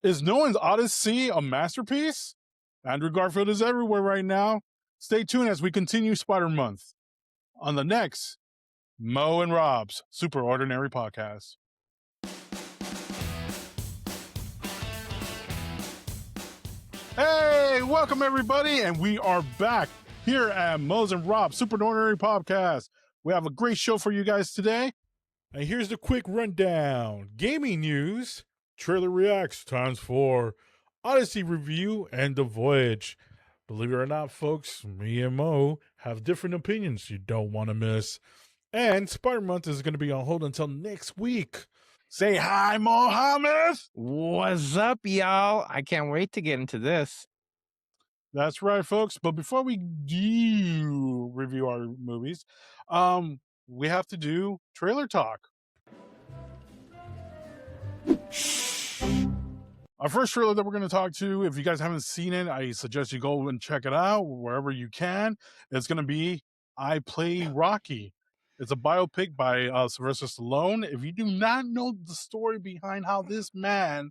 Is Nolan's Odyssey a masterpiece? Andrew Garfield is everywhere right now. Stay tuned as we continue Spider Month on the next Mo and Rob's Super Ordinary Podcast. Hey, welcome everybody, and we are back here at Mo's and Rob's Super Ordinary Podcast. We have a great show for you guys today. And here's the quick rundown. Gaming news, trailer reacts, times 4, Odyssey review, and The Voyage. Believe it or not, folks, me and Mo have different opinions you don't want to miss. And Spider Month is going to be on hold until next week. Say hi, Mohammed. What's up, y'all? I can't wait to get into this. That's right, folks. But before we do review our movies, we have to do trailer talk. Our first trailer that we're going to talk to, if you guys haven't seen it, I suggest you go and check it out wherever you can. It's going to be I Play Rocky. It's a biopic by Sylvester Stallone. If you do not know the story behind how this man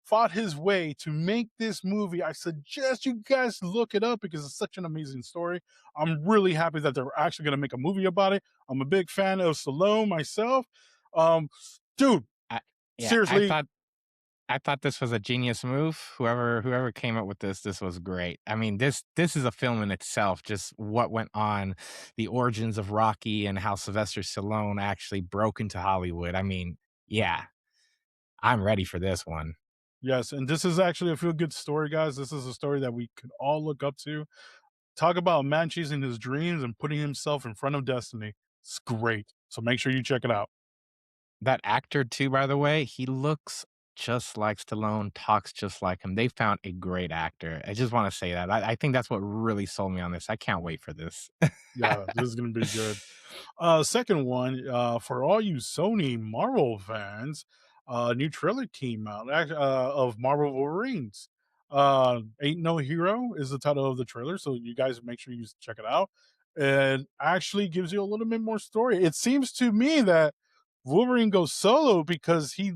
fought his way to make this movie, I suggest you guys look it up because it's such an amazing story. I'm really happy that they're actually going to make a movie about it. I'm a big fan of Stallone myself. Dude, seriously. I thought this was a genius move. Whoever came up with this was great. I mean, this is a film in itself, just what went on, the origins of Rocky and how Sylvester Stallone actually broke into Hollywood. I mean, yeah, I'm ready for this one. Yes, and this is actually a feel-good story, guys. This is a story that we could all look up to. Talk about a man chasing his dreams and putting himself in front of destiny. It's great. So make sure you check it out. That actor, too, by the way, he looks just like Stallone, talks just like him. They found a great actor. I just want to say that. I think that's what really sold me on this. I can't wait for this. Yeah, this is going to be good. Second one, for all you Sony Marvel fans, a new trailer came out of Marvel Wolverines. Ain't No Hero is the title of the trailer, so you guys make sure you check it out. It actually gives you a little bit more story. It seems to me that Wolverine goes solo because he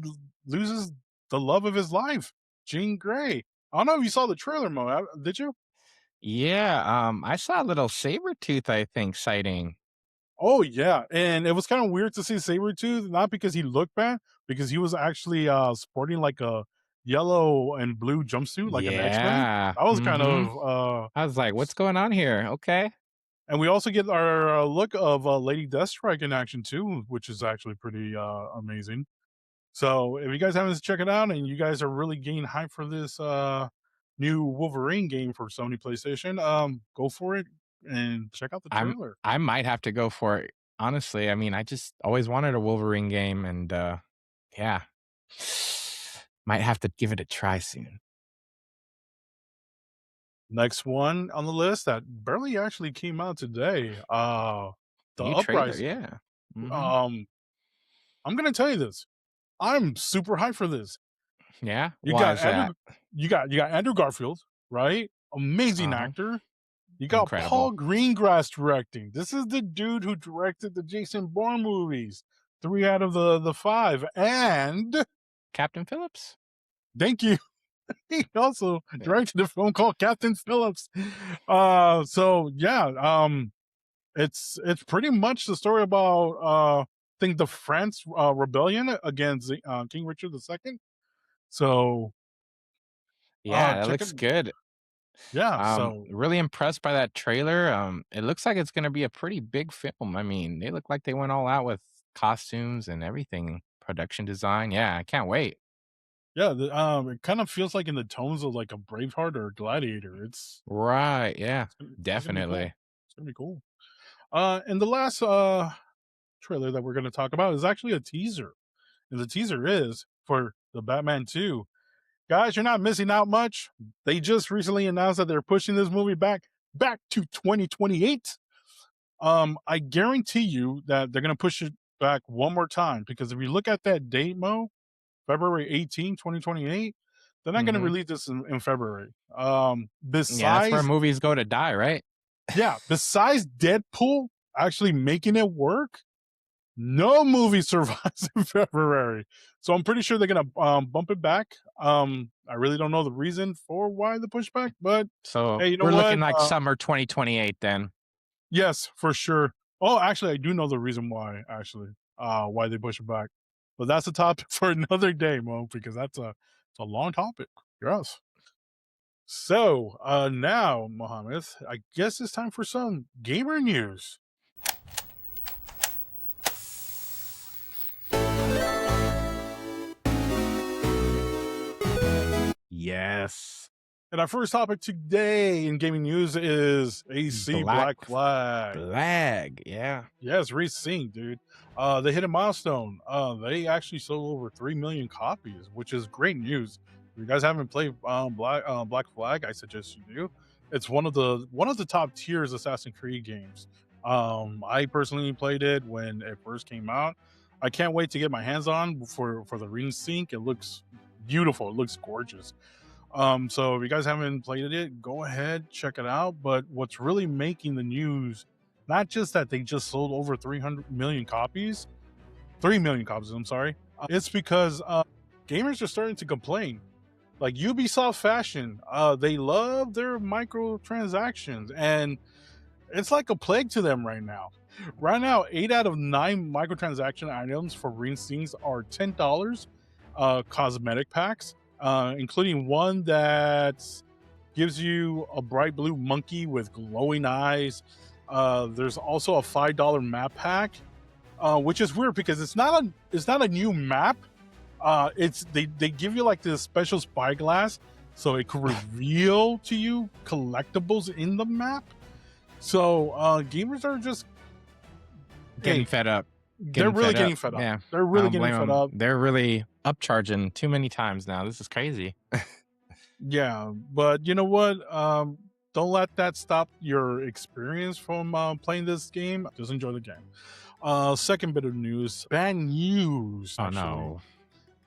loses the love of his life, Jean Grey. I don't know if you saw the trailer, Mo. Did you? Yeah, I saw a little Sabretooth, I think, sighting. Oh, yeah, and it was kind of weird to see Sabretooth, not because he looked bad, because he was actually sporting like a yellow and blue jumpsuit, like an X-Men. That was kind of... I was like, what's going on here? Okay. And we also get our look of Lady Deathstrike in action, too, which is actually pretty amazing. So if you guys haven't checked it out and you guys are really getting hyped for this new Wolverine game for Sony PlayStation, go for it and check out the trailer. I might have to go for it. Honestly, I mean, I just always wanted a Wolverine game, and yeah, might have to give it a try soon. Next one on the list that barely actually came out today, the New Uprising. Trailer, yeah. I'm gonna tell you this. I'm super hyped for this. Yeah, you got Andrew Garfield, right? Amazing actor. You got Incredible. Paul Greengrass directing. This is the dude who directed the Jason Bourne movies, 3 out of the 5, and Captain Phillips. Thank you. He also directed a film called Captain Phillips. So yeah, it's pretty much the story about I think the France rebellion against King Richard II. So yeah, that looks good. Yeah, so really impressed by that trailer. It looks like it's going to be a pretty big film. I mean, they look like they went all out with costumes and everything, production design. Yeah, I can't wait. Yeah, it kind of feels like in the tones of like a Braveheart or a Gladiator. It's right, yeah, definitely. It's gonna be cool. And the last trailer that we're going to talk about is actually a teaser, and the teaser is for the Batman 2. Guys, you're not missing out much. They just recently announced that they're pushing this movie back to 2028. I guarantee you that they're going to push it back one more time, because if you look at that date, Mo, February 18, 2028, they're not going to release this in February. Besides, yeah, that's where movies go to die, right? Yeah, besides Deadpool actually making it work, No movie survives in February, so I'm pretty sure they're gonna bump it back. I really don't know the reason for why the pushback, but So hey, you know we're looking what? like summer 2028 then. Yes, for sure. Oh, actually, I do know the reason why. Actually, why they push it back, but that's a topic for another day, Mo, because it's a long topic. Yes. So now, Mohammed, I guess it's time for some gamer news. Yes. And our first topic today in gaming news is AC Black Flag. Yeah. Yes, Resynced, dude. They hit a milestone. They actually sold over 3 million copies, which is great news. If you guys haven't played Black Flag, I suggest you do. It's one of the top tiers Assassin's Creed games. I personally played it when it first came out. I can't wait to get my hands on for the Resync. It looks beautiful. It looks gorgeous. So if you guys haven't played it, go ahead, check it out. But what's really making the news, not just that they just sold over 300 million copies, 3 million copies, I'm sorry. It's because gamers are starting to complain. Like Ubisoft fashion, they love their microtransactions, and it's like a plague to them right now. Right now, 8 out of 9 microtransaction items for Resynced are $10 cosmetic packs, including one that gives you a bright blue monkey with glowing eyes. There's also a $5 map pack, which is weird because it's not a new map. They give you like this special spyglass so it could reveal to you collectibles in the map. So gamers are just getting fed up. They're really getting fed up. Yeah. They're really getting fed up. They're really upcharging too many times now. This is crazy. Yeah, but you know what? Don't let that stop your experience from playing this game. Just enjoy the game. Second bit of news. Bad news. Oh no.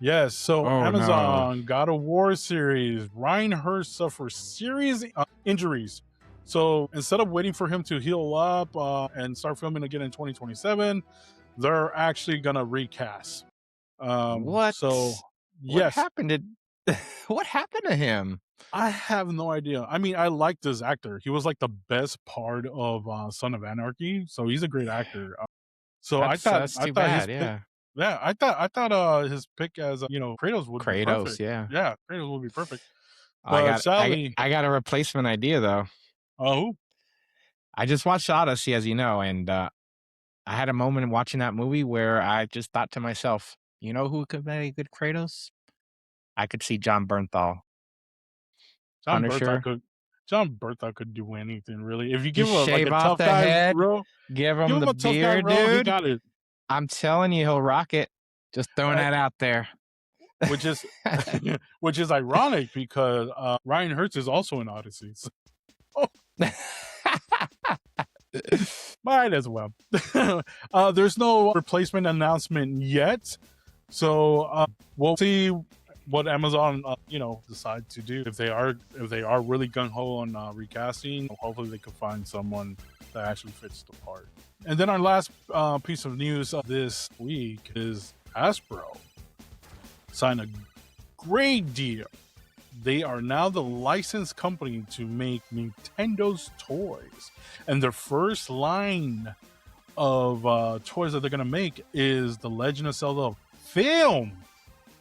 Yes, so Amazon got a War Series. Ryan Hurst suffers serious injuries. So instead of waiting for him to heal up and start filming again in 2027, they're actually gonna recast. What? So yes. What happened to him? I have no idea. I mean, I like this actor. He was like the best part of Son of Anarchy, so he's a great actor. So I thought his pick as Kratos would be perfect. Yeah, Kratos would be perfect. But I got a replacement idea though. Oh, I just watched Odyssey, as you know, and I had a moment watching that movie where I just thought to myself, you know who could be a good Kratos? I could see Jon Bernthal. Jon Bernthal could do anything really. If you give him like a tough guy, head, bro, give him the beard, dude. He got it. I'm telling you, he'll rock it. Just throwing that out there. Which is ironic because Ryan Hurst is also in Odyssey. So. Might as well. There's no replacement announcement yet, so we'll see what Amazon decide to do. If they are really gung-ho on recasting, hopefully they can find someone that actually fits the part. And then our last piece of news this week is Hasbro signed a great deal. They are now the licensed company to make Nintendo's toys, and their first line of toys that they're going to make is the Legend of Zelda film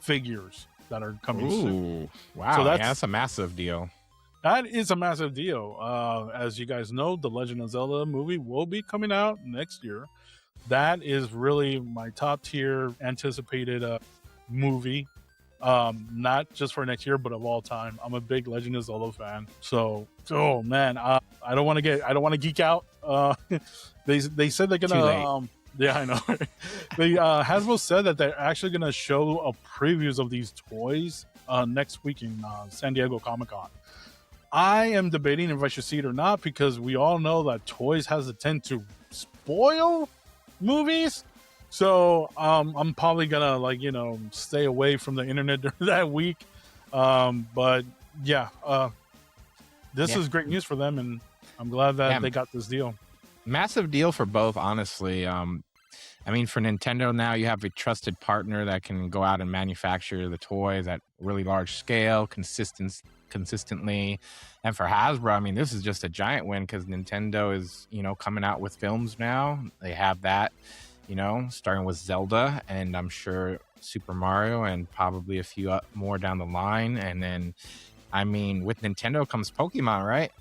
figures that are coming soon. Wow, so that's a massive deal. That is a massive deal. As you guys know, the Legend of Zelda movie will be coming out next year. That is really my top tier anticipated movie. Not just for next year, but of all time. I'm a big Legend of Zelda fan. So, oh man, I don't want to geek out. They said they're gonna. Yeah, I know. Hasbro said that they're actually gonna show previews of these toys next week in San Diego Comic-Con. I am debating if I should see it or not because we all know that toys has a tend to spoil movies. So I'm probably gonna stay away from the internet during that week. But yeah, this is great news for them, and I'm glad that they got this deal. Massive deal for both, honestly. I mean, for Nintendo now, you have a trusted partner that can go out and manufacture the toys at really large scale, consistently. And for Hasbro, I mean, this is just a giant win because Nintendo is, coming out with films now. They have that, starting with Zelda, and I'm sure Super Mario, and probably a few more down the line. And then, I mean, with Nintendo comes Pokemon, right?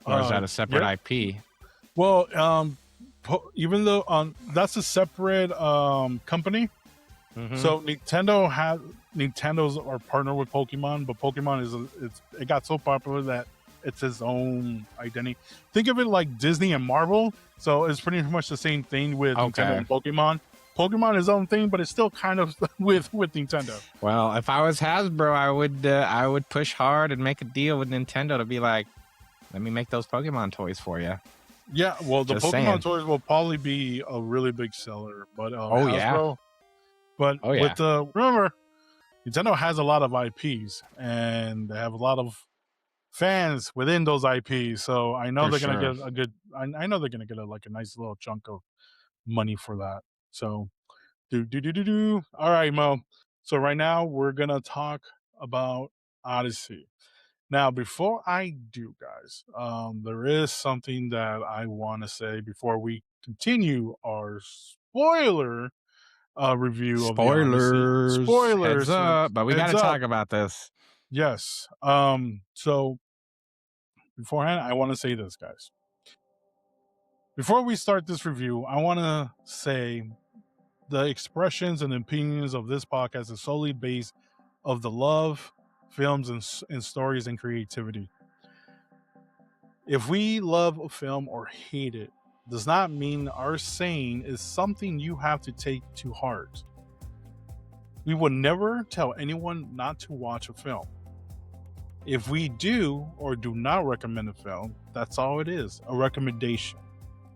Or is that a separate yeah. IP? Well, even though that's a separate company, so Nintendo's our partner with Pokemon, but Pokemon it got so popular that it's its own identity. Think of it like Disney and Marvel. So it's pretty much the same thing with Nintendo and Pokemon. Pokemon is its own thing, but it's still kind of with Nintendo. Well, if I was Hasbro, I would push hard and make a deal with Nintendo to be like, let me make those Pokemon toys for you. Yeah, well, the Pokemon toys will probably be a really big seller, but Hasbro. But remember, Nintendo has a lot of IPs, and they have a lot of fans within those IPs. So I know they're gonna get a good. I know they're gonna get a nice little chunk of money for that. So, All right, Mo. So right now we're gonna talk about Odyssey. Now, before I do, guys, there is something that I want to say before we continue our spoiler review of the Odyssey. Spoilers, heads up, but we got to talk about this. Yes. So beforehand, I want to say this, guys. Before we start this review, I want to say the expressions and opinions of this podcast is solely based of the love, films, and stories and creativity. If we love a film or hate it, does not mean our saying is something you have to take to heart. We would never tell anyone not to watch a film. If we do or do not recommend a film, that's all it is, a recommendation,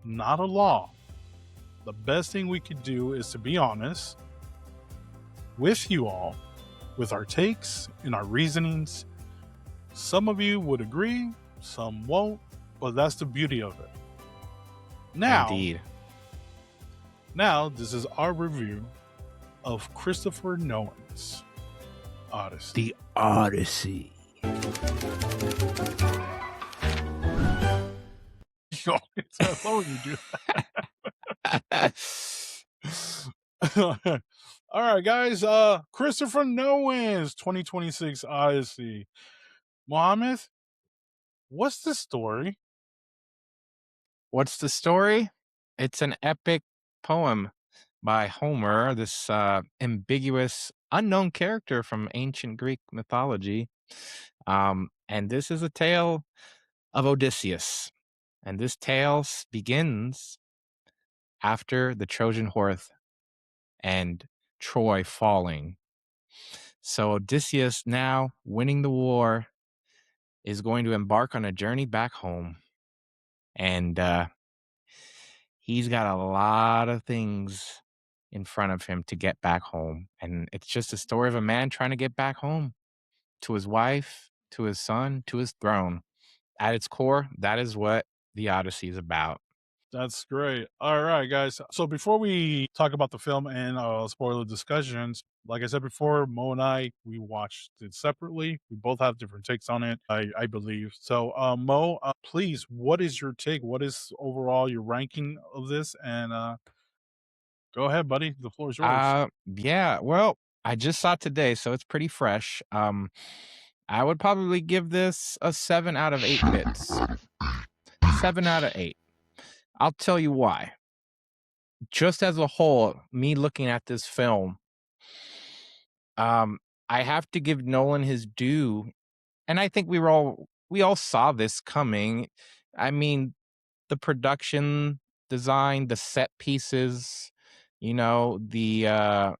not a law. The best thing we could do is to be honest with you all, with our takes and our reasonings. Some of you would agree, some won't, but that's the beauty of it. Indeed. Now, this is our review of Christopher Nolan's Odyssey. The Odyssey. Yo, it's how you do that. All right, guys. Christopher Nolan's 2026 Odyssey. Mohammed, what's the story? What's the story? It's an epic poem by Homer, this ambiguous, unknown character from ancient Greek mythology. And this is a tale of Odysseus. And this tale begins after the Trojan Horse and Troy falling. So Odysseus, now winning the war, is going to embark on a journey back home. And he's got a lot of things in front of him to get back home. And it's just a story of a man trying to get back home to his wife, to his son, to his throne. At its core, that is what the Odyssey is about. That's great. All right, guys. So before we talk about the film and spoiler discussions, like I said before, Mo and I, we watched it separately. We both have different takes on it, I believe. So, Mo, please, what is your take? What is overall your ranking of this? And go ahead, buddy. The floor is yours. Yeah. Well, I just saw it today, so it's pretty fresh. I would probably give this a 7 out of 8 bits. 7 out of 8. I'll tell you why. Just as a whole, me looking at this film, I have to give Nolan his due, and I think we all saw this coming. I mean, the production design, the set pieces, the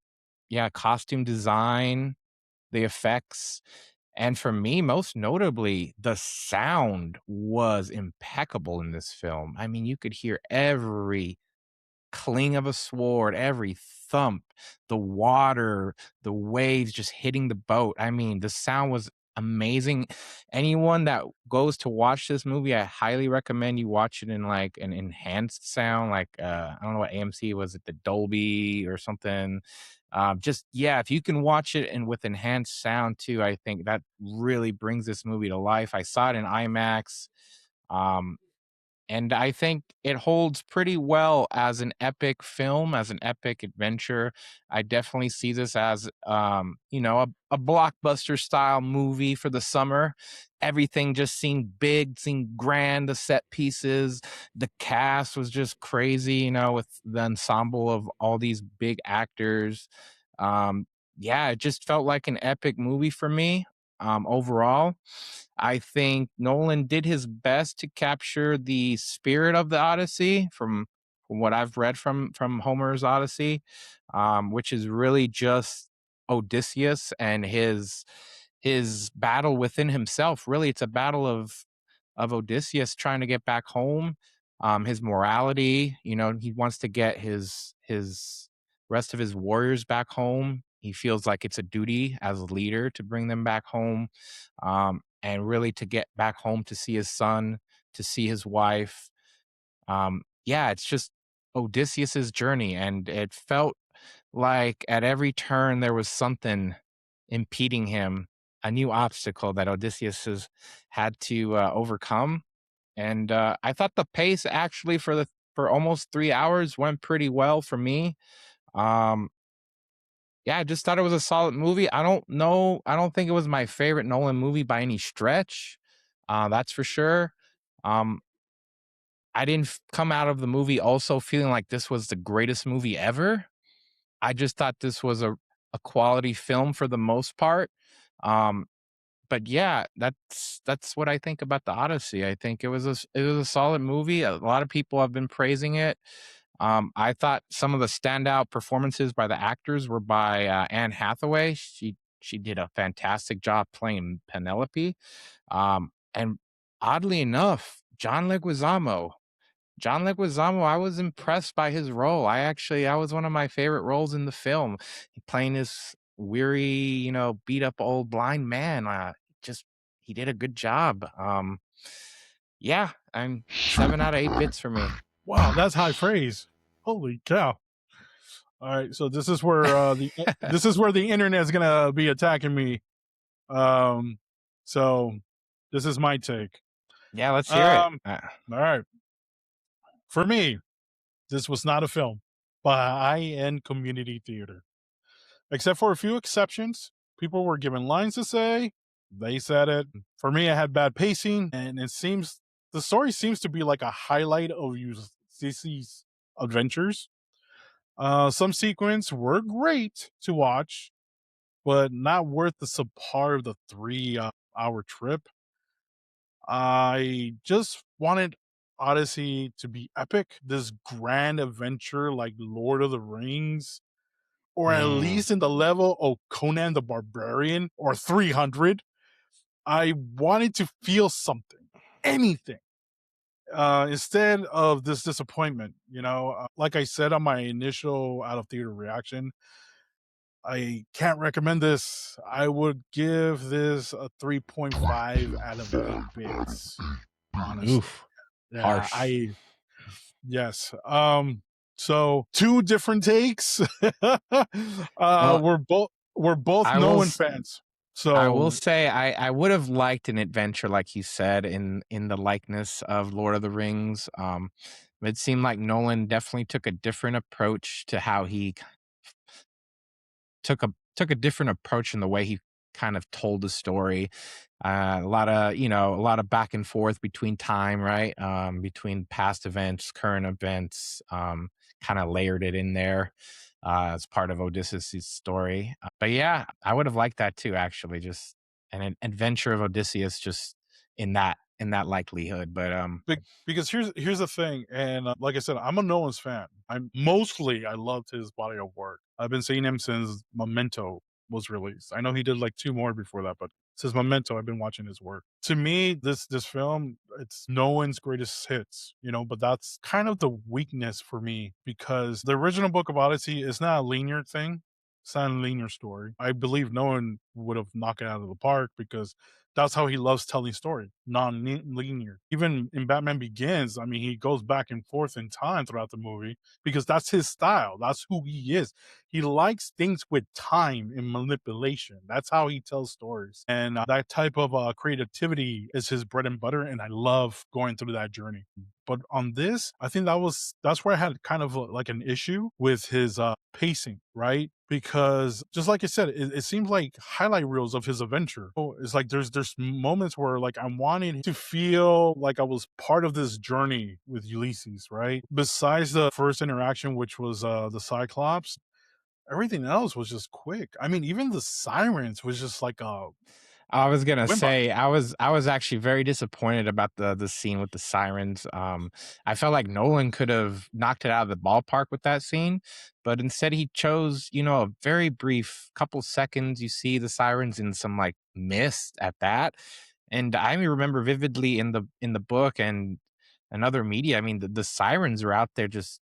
costume design, the effects. And for me, most notably, the sound was impeccable in this film. I mean, you could hear every cling of a sword, every thump, the water, the waves just hitting the boat. I mean, the sound was amazing. Anyone that goes to watch this movie, I highly recommend you watch it in like an enhanced sound, like I don't know what AMC was, it the Dolby or something. Just yeah, if you can watch it and with enhanced sound too, I think that really brings this movie to life. I saw it in IMAX. Um, and I think it holds pretty well as an epic film, as an epic adventure. I definitely see this as, a blockbuster style movie for the summer. Everything just seemed big, seemed grand. The set pieces, the cast was just crazy, with the ensemble of all these big actors. Um, yeah, it just felt like an epic movie for me. Overall, I think Nolan did his best to capture the spirit of the Odyssey from what I've read from Homer's Odyssey, which is really just Odysseus and his battle within himself. Really, it's a battle of Odysseus trying to get back home. His morality, he wants to get his rest of his warriors back home. He feels like it's a duty as a leader to bring them back home, and really to get back home to see his son, to see his wife. Yeah, it's just Odysseus's journey, and it felt like at every turn there was something impeding him, a new obstacle that Odysseus has had to overcome. And I thought the pace actually for almost 3 hours went pretty well for me. Um, yeah, I just thought it was a solid movie. I don't know. I don't think it was my favorite Nolan movie by any stretch. That's for sure. Um, I didn't come out of the movie also feeling like this was the greatest movie ever. I just thought this was a quality film for the most part. Um, but yeah, that's what I think about the Odyssey. I think it was a solid movie. A lot of people have been praising it. I thought some of the standout performances by the actors were by Anne Hathaway. She did a fantastic job playing Penelope. And oddly enough, John Leguizamo, I was impressed by his role. I was one of my favorite roles in the film. Playing this weary, beat up old blind man. Just he did a good job. Yeah, I'm 7 out of 8 bits for me. Wow, that's high praise. Holy cow. All right, so this is where the internet is gonna be attacking me. So this is my take. Yeah, let's hear it. All right. For me, this was not a film by high-end community theater. Except for a few exceptions, people were given lines to say. They said it. For me, I had bad pacing, and the story seems to be like a highlight of Ulysses' adventures. Some sequences were great to watch, but not worth the subpar of the 3 hour trip. I just wanted Odyssey to be epic, this grand adventure like Lord of the Rings, or at Mm, least in the level of Conan the Barbarian or 300. I wanted to feel something, anything, instead of this disappointment. Like I said on my initial out of theater reaction, I can't recommend this. I would give this a 3.5 out of 8 bits, honestly. oof, Yeah, harsh. yes. So two different takes. Well, We're both I will Nolan s- fans. I will So say I would have liked an adventure like you said in the likeness of Lord of the Rings. It seemed like Nolan definitely took a different approach to how he took a different approach in the way he kind of told the story. A lot of back and forth between time, right? Between past events, current events, kind of layered it in there as part of Odysseus' story. But yeah, I would have liked that too, actually. Just an adventure of Odysseus, just in that likelihood. But because here's the thing, and like I said, I'm a Nolan's fan. I loved his body of work. I've been seeing him since Memento was released. I know he did like two more before that, but since Memento, I've been watching his work. To me, this film, it's Nolan's greatest hits, but that's kind of the weakness for me because the original Book of Odyssey is not a linear thing. It's not a linear story. I believe Nolan would have knocked it out of the park because that's how he loves telling story, non-linear. Even in Batman Begins, I mean, he goes back and forth in time throughout the movie because that's his style. That's who he is. He likes things with time and manipulation. That's how he tells stories. And that type of creativity is his bread and butter. And I love going through that journey. But on this, I think that's where I had kind of like an issue with his pacing, right? Because just like I said, it seems like highlight reels of his adventure. Oh, it's like there's moments where like I'm wanting to feel like I was part of this journey with Ulysses, right? Besides the first interaction, which was the Cyclops, everything else was just quick. I mean, even the sirens was just like a I was gonna went by. say I was actually very disappointed about the scene with the sirens. I felt like Nolan could have knocked it out of the ballpark with that scene, but instead he chose, a very brief couple seconds. You see the sirens in some like mist at that, and I remember vividly in the book and other media. I mean, the sirens are out there just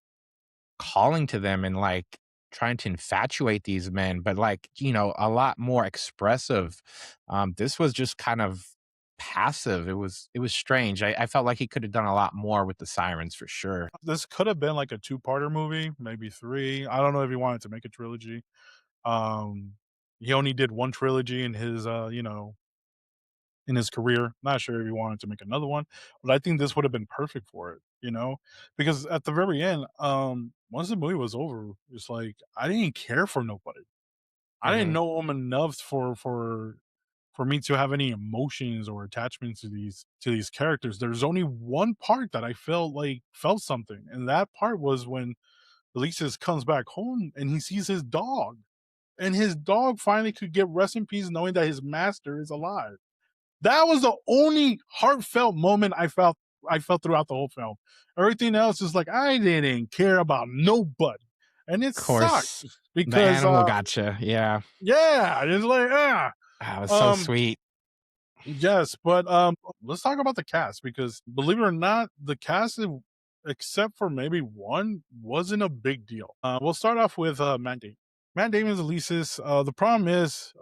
calling to them and like trying to infatuate these men, but like, a lot more expressive. This was just kind of passive. It was strange. I felt like he could have done a lot more with the sirens for sure. This could have been like a two-parter movie, maybe three. I don't know if he wanted to make a trilogy. Um, he only did one trilogy in his, in his career. Not sure if he wanted to make another one, but I think this would have been perfect for it, because at the very end, once the movie was over, it's like I didn't care for nobody. I didn't Hmm. know him enough for me to have any emotions or attachments to these characters. There's only one part that I felt something, and that part was when Ulysses comes back home and he sees his dog, and his dog finally could get rest in peace, knowing that his master is alive. That was the only heartfelt moment I felt throughout the whole film. Everything else is like I didn't care about nobody. And it Of sucked course, the because animal gotcha. Yeah, yeah, it's like that was so um sweet. yes, but let's talk about the cast because believe it or not, the cast except for maybe one wasn't a big deal. We'll start off with Matt Damon. Matt Damon's Ulysses. The problem is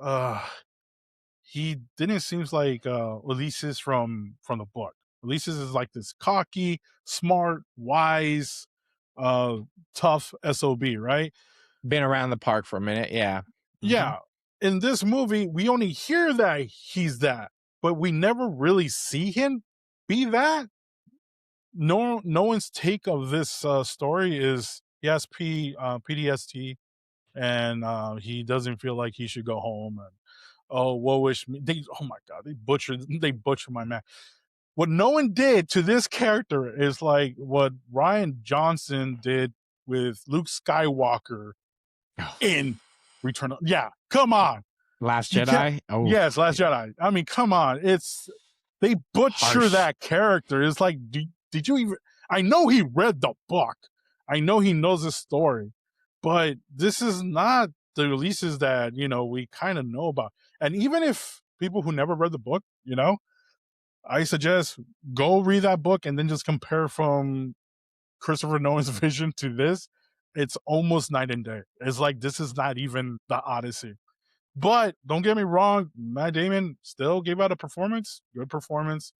he didn't seems like Ulysses from the book. Ulysses is like this cocky, smart, wise, uh, tough sob, right? Been around the park for a minute. Yeah. Hmm. Yeah. In this movie, we only hear that he's that, but we never really see him be that. No one's take of this story is he has PTSD and he doesn't feel like he should go home and oh woe is me. Oh my god, they butchered my man. What no one did to this character is like what Ryan Johnson did with Luke Skywalker in yeah, come on. Last You can't. Jedi. Oh, Yes, Last Jedi. I mean, come on. They butcher harsh. that character. It's like, did you even? I know he read the book. I know he knows the story, but this is not the releases that we kind of know about. And even if people who never read the book, I suggest go read that book and then just compare from Christopher Nolan's vision to this. It's almost night and day. It's like this is not even the Odyssey. But don't get me wrong, Matt Damon still gave out a performance, good performance.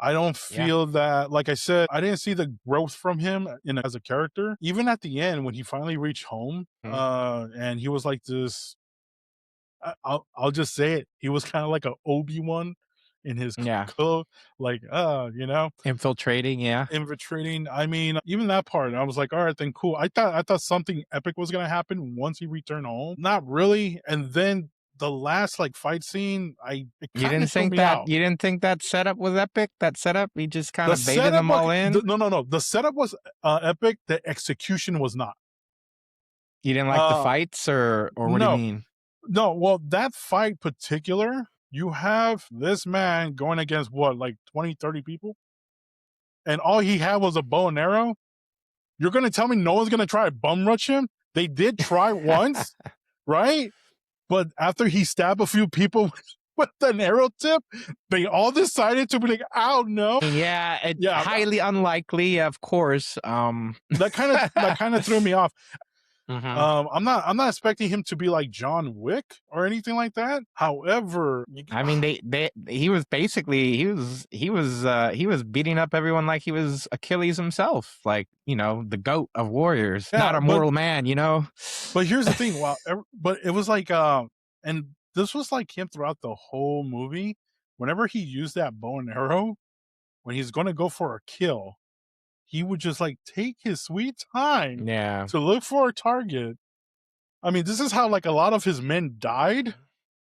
I don't Yeah. feel that, like I said, I didn't see the growth from him as a character. Even at the end, when he finally reached home, Mhm. and he was like this. I'll just say it. He was kind of like a Obi-Wan in his Yeah. code, like Infiltrating. Yeah. infiltrating. I mean, even that part, I was like, all right, then cool. I thought something epic was gonna happen once he returned home. Not really. And then the last like fight scene, it You kind didn't of threw think me that out. you didn't think that setup was epic? That setup, he just kind The of baited setup, them all in. no, no, no. The setup was epic. The execution was not. You didn't like the Uh, fights, or what do you no, mean? no. Well, that fight particular, you have this man going against what, like 20, 30 people, and all he had was a bow and arrow. You're gonna tell me no one's gonna try to bum rush him? They did try once, right? But after he stabbed a few people with an arrow tip, they all decided to be like, "Oh no!" Yeah, it Yeah, highly unlikely, of course. that kind of threw me off. I'm not expecting him to be like John Wick or anything like that. However, I mean, he was basically he was beating up everyone like he was Achilles himself, like, you know, the goat of warriors, yeah, not a mortal man, you know. but here's the thing. But it was like, and this was like him throughout the whole movie. Whenever he used that bow and arrow, when he's going to go for a kill, he would just like take his sweet time Yeah. to look for a target. I mean, this is how like a lot of his men died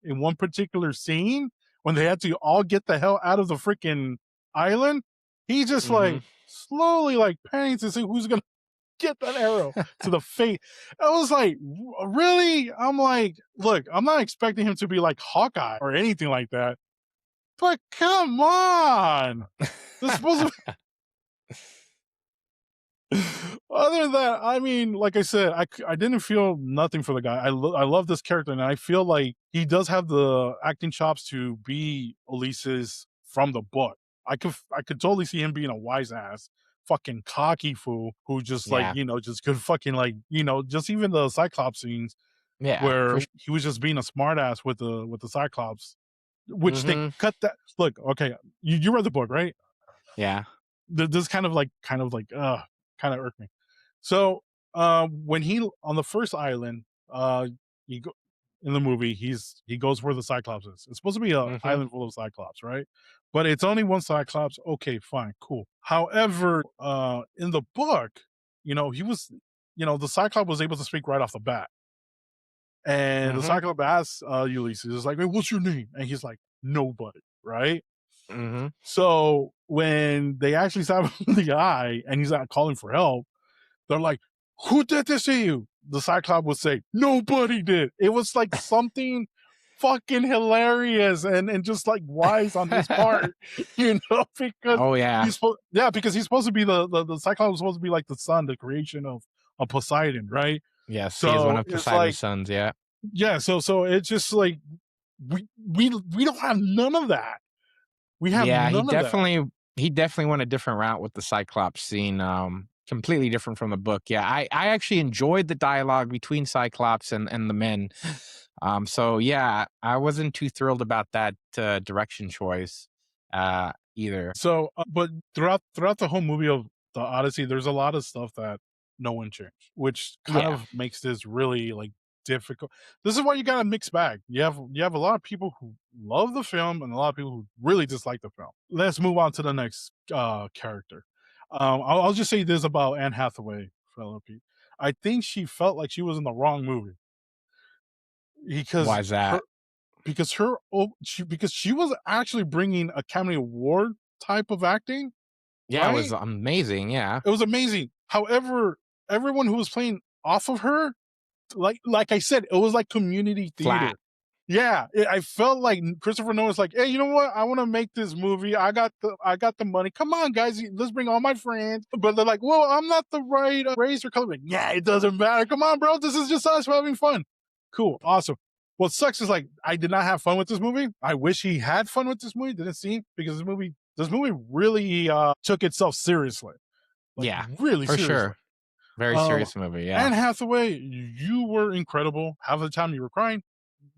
in one particular scene when they had to all get the hell out of the freaking island. He just like slowly like panics to see who's gonna get that arrow to the face. I was like, really? I'm like, look, I'm not expecting him to be like Hawkeye or anything like that. But come on. This is supposed to Other than that, I mean, like I said, I didn't feel nothing for the guy. I love this character, and I feel like he does have the acting chops to be Ulysses from the book. I could totally see him being a wise ass, fucking cocky fool who just like, Yeah. you know, just could fucking like, you know, just even the Cyclops scenes Yeah. where For sure. he was just being a smartass with the Cyclops, which they cut that. Look, okay, you read the book, right? Yeah. This kind of like kind of irked me. So when he on the first island, you go in the movie, he goes where the Cyclops is. It's supposed to be an island full of Cyclops, right? But it's only one Cyclops. Okay, fine, cool. However, in the book, you know, the Cyclops was able to speak right off the bat. And the Cyclops asks Ulysses, is like, hey, what's your name? And he's like, nobody, right? So when they actually stab him in the eye and he's not calling for help, they're like, who did this to you? The Cyclops would say, nobody did. It was like something fucking hilarious and just like wise on his part, you know, because because he's supposed to be the Cyclops was supposed to be like the sun, the creation of Poseidon, right? Yes, he is one So of it's Poseidon's like, sons. Yeah. yeah, so it's just like we don't have none of that. We have Yeah, none of that. he definitely went a different route with the Cyclops scene. Completely different from the book. Yeah, I actually enjoyed the dialogue between Cyclops and the men. So yeah, I wasn't too thrilled about that direction choice either. So, but throughout the whole movie of the Odyssey, there's a lot of stuff that no one changed, which kind Yeah. of makes this really like difficult. This is why you got a mixed bag. You have a lot of people who love the film and a lot of people who really dislike the film. Let's move on to the next character. I'll just say this about Anne Hathaway, Penelope. I think she felt like she was in the wrong movie Why because is that? because she was actually bringing Academy Award type of acting. Yeah, it was Right? amazing. Yeah. It was amazing. However, everyone who was playing off of her, like I said, it was like community theater. Flat. Yeah, I felt like Christopher Nolan's like, hey, you know what? I want to make this movie. I got the money. Come on, guys, let's bring all my friends. But they're like, well, I'm not the right race or color. Like, yeah, it doesn't matter. Come on, bro. This is just us having fun. Cool, awesome. What sucks is like I did not have fun with this movie. I wish he had fun with this movie. Didn't seem because this movie really took itself seriously. Like Yeah, really for seriously. sure. Very serious movie. Yeah. Anne Hathaway, you were incredible. Half the time you were crying,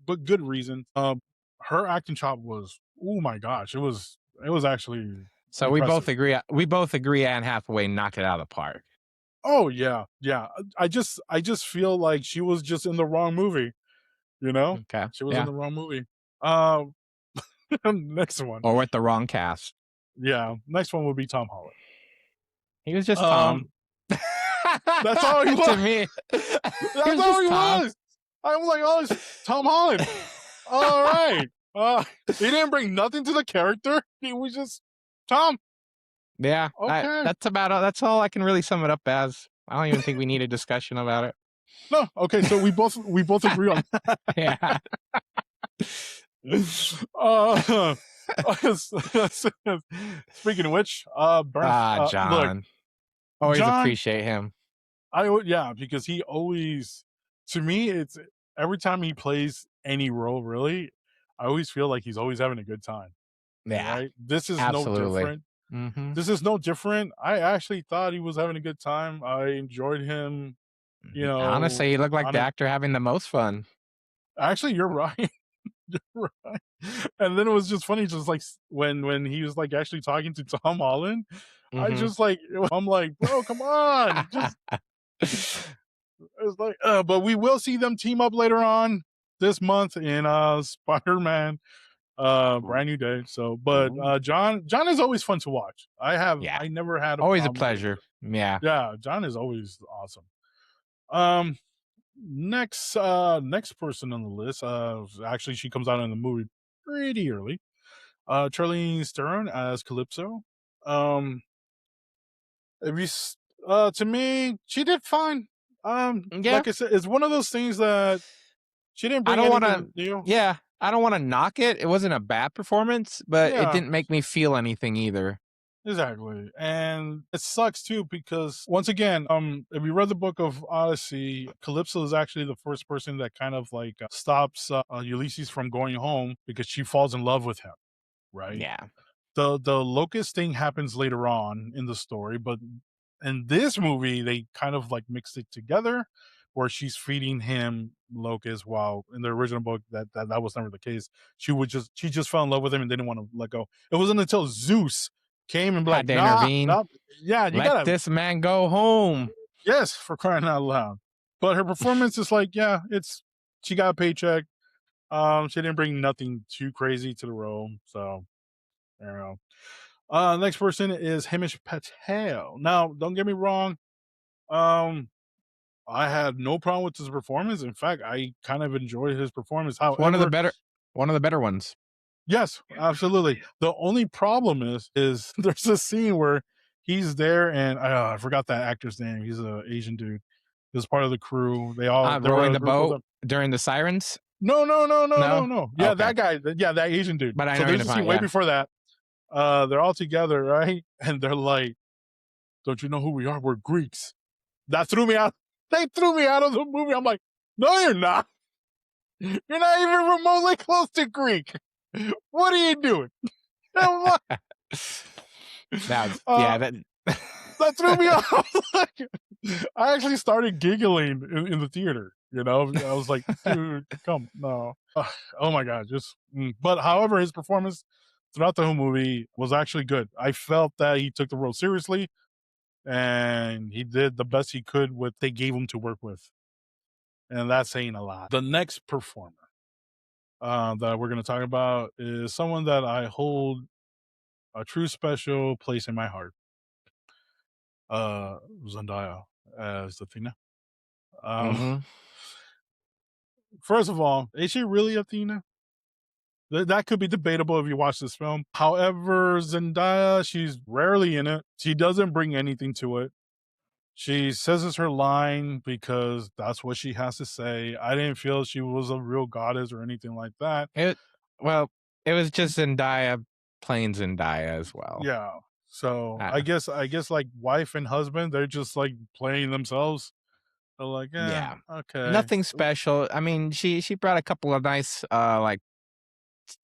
but good reason. Her acting job was, oh my gosh, it was actually So impressive. we both agree Anne Hathaway knocked it out of the park. Oh yeah, yeah. I just feel like she was just in the wrong movie. You know, Okay. she was in Yeah. the wrong movie. Um, next one. Or with the wrong cast. Yeah, next one would be Tom Holland. He was just Tom. That's all he was. To me. That's all he was. I'm like, oh, it's Tom Holland. All right. He didn't bring nothing to the character. He was just Tom. Yeah. Okay. That's all I can really sum it up as. I don't even think we need a discussion about it. No. Okay. So we both agree on that. Yeah. Speaking of which, John. Look, always John, appreciate him. Yeah, because he always, to me, it's every time he plays any role, really, I always feel like he's always having a good time. Yeah. Right? This is Absolutely. no different. Mm-hmm. This is no different. I actually thought he was having a good time. I enjoyed him you know, Honestly, he looked like on the it. actor having the most fun. Actually, you're right. You're right. And then it was just funny, just like when he was like actually talking to Tom Holland. I Mhm. just like I'm like, bro, come on, just it's like, but we will see them team up later on this month in Spider-Man, Ooh, Brand New Day. So, but ooh. John is always fun to watch. Yeah, I never had a always a problem with. pleasure. Yeah. Yeah, John is always awesome. Um, next person on the list. Actually, she comes out in the movie pretty early. Charlize Theron as Calypso. Um, if you, to me, she did fine. Yeah, Like I said, it's one of those things that she didn't I bring don't wanna anything new. yeah, I don't wanna knock it. It wasn't a bad performance, but it Yeah, didn't make me feel anything either. exactly. And it sucks too because once again, if you read the book of Odyssey, Calypso is actually the first person that kind of like stops Ulysses from going home because she falls in love with him, right? Yeah. The locust thing happens later on in the story, but in this movie they kind of like mixed it together where she's feeding him locust while in the original book that was never the case. She just fell in love with him and didn't want to let go. It wasn't until Zeus came and be like, Had to nah, intervene. nah, yeah, you Let gotta, this man go home. yes, for crying out loud. But her performance is like, yeah, it's she got a paycheck. She didn't bring nothing too crazy to the role, so I don't know. Next person is Hamish Patel. Now, don't get me wrong. Um, I had no problem with his performance. In fact, I kind of enjoyed his performance. It's However, one of the better ones. yes, absolutely. The only problem is there's a scene where he's there and I forgot that actor's name. He's an Asian dude. He was part of the crew. There were Rowing a the group of boat them. during the sirens? No, no, no, no, no, No? no. Yeah, Okay. that guy. Yeah, that Asian dude. But I So know you're there's a talking scene about, way yeah. before that. They're all together, right? And they're like, "Don't you know who we are? We're Greeks." That threw me out. They threw me out of the movie. I'm like, no, you're not. You're not even remotely close to Greek. What are you doing? I'm like, That was uh, yeah, that that threw me off. I actually started giggling in the theater. You know, I was like, dude, come, no. Oh my God. But however, his performance throughout the whole movie was actually good. I felt that he took the role seriously and he did the best he could with they gave him to work with. And that's saying a lot. The next performer that we're going to talk about is someone that I hold a true special place in my heart. Zendaya as Athena. Um, Mhm. first of all, is she really Athena? That could be debatable if you watch this film. However, Zendaya, she's rarely in it. She doesn't bring anything to it. She says it's her line because that's what she has to say. I didn't feel she was a real goddess or anything like that. It well, it was just Zendaya playing Zendaya as well. Yeah. So Uh, I guess like wife and husband, they're just like playing themselves. They're like, yeah, yeah. okay. Nothing special. I mean, she brought a couple of nice, like,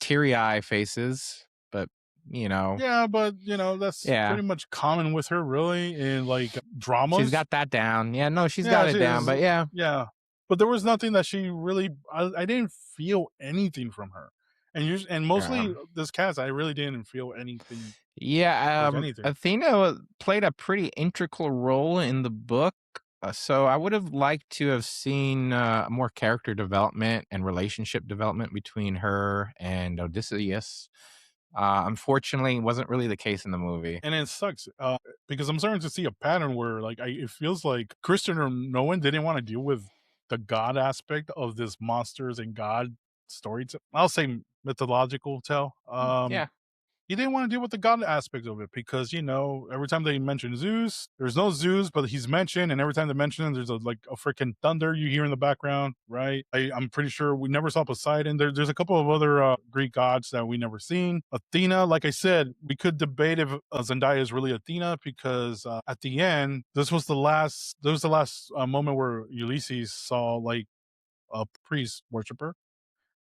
teary-eye faces, but, you know, Yeah, but that's yeah. pretty much common with her really in like She's dramas. got that down. Yeah, no, she's Yeah, got it she down, is. but yeah. Yeah. But there was nothing that she really I didn't feel anything from her. And Yeah. mostly this cast, I really didn't feel anything Yeah, towards anything. Athena played a pretty integral role in the book, so I would have liked to have seen more character development and relationship development between her and Odysseus. Unfortunately, it wasn't really the case in the movie. And it sucks because I'm starting to see a pattern where like it feels like Christopher Nolan didn't want to deal with the god aspect of this monsters and god story. I'll say mythological tell. Yeah, He didn't want to deal with the god aspect of it because every time they mention Zeus, there's no Zeus, but he's mentioned, and every time they mention him, there's a freaking thunder you hear in the background, right? I'm pretty sure we never saw Poseidon. There's a couple of other Greek gods that we never seen. Athena, like I said, we could debate if Zendaya is really Athena because at the end, this was the last moment where Ulysses saw like a priest worshiper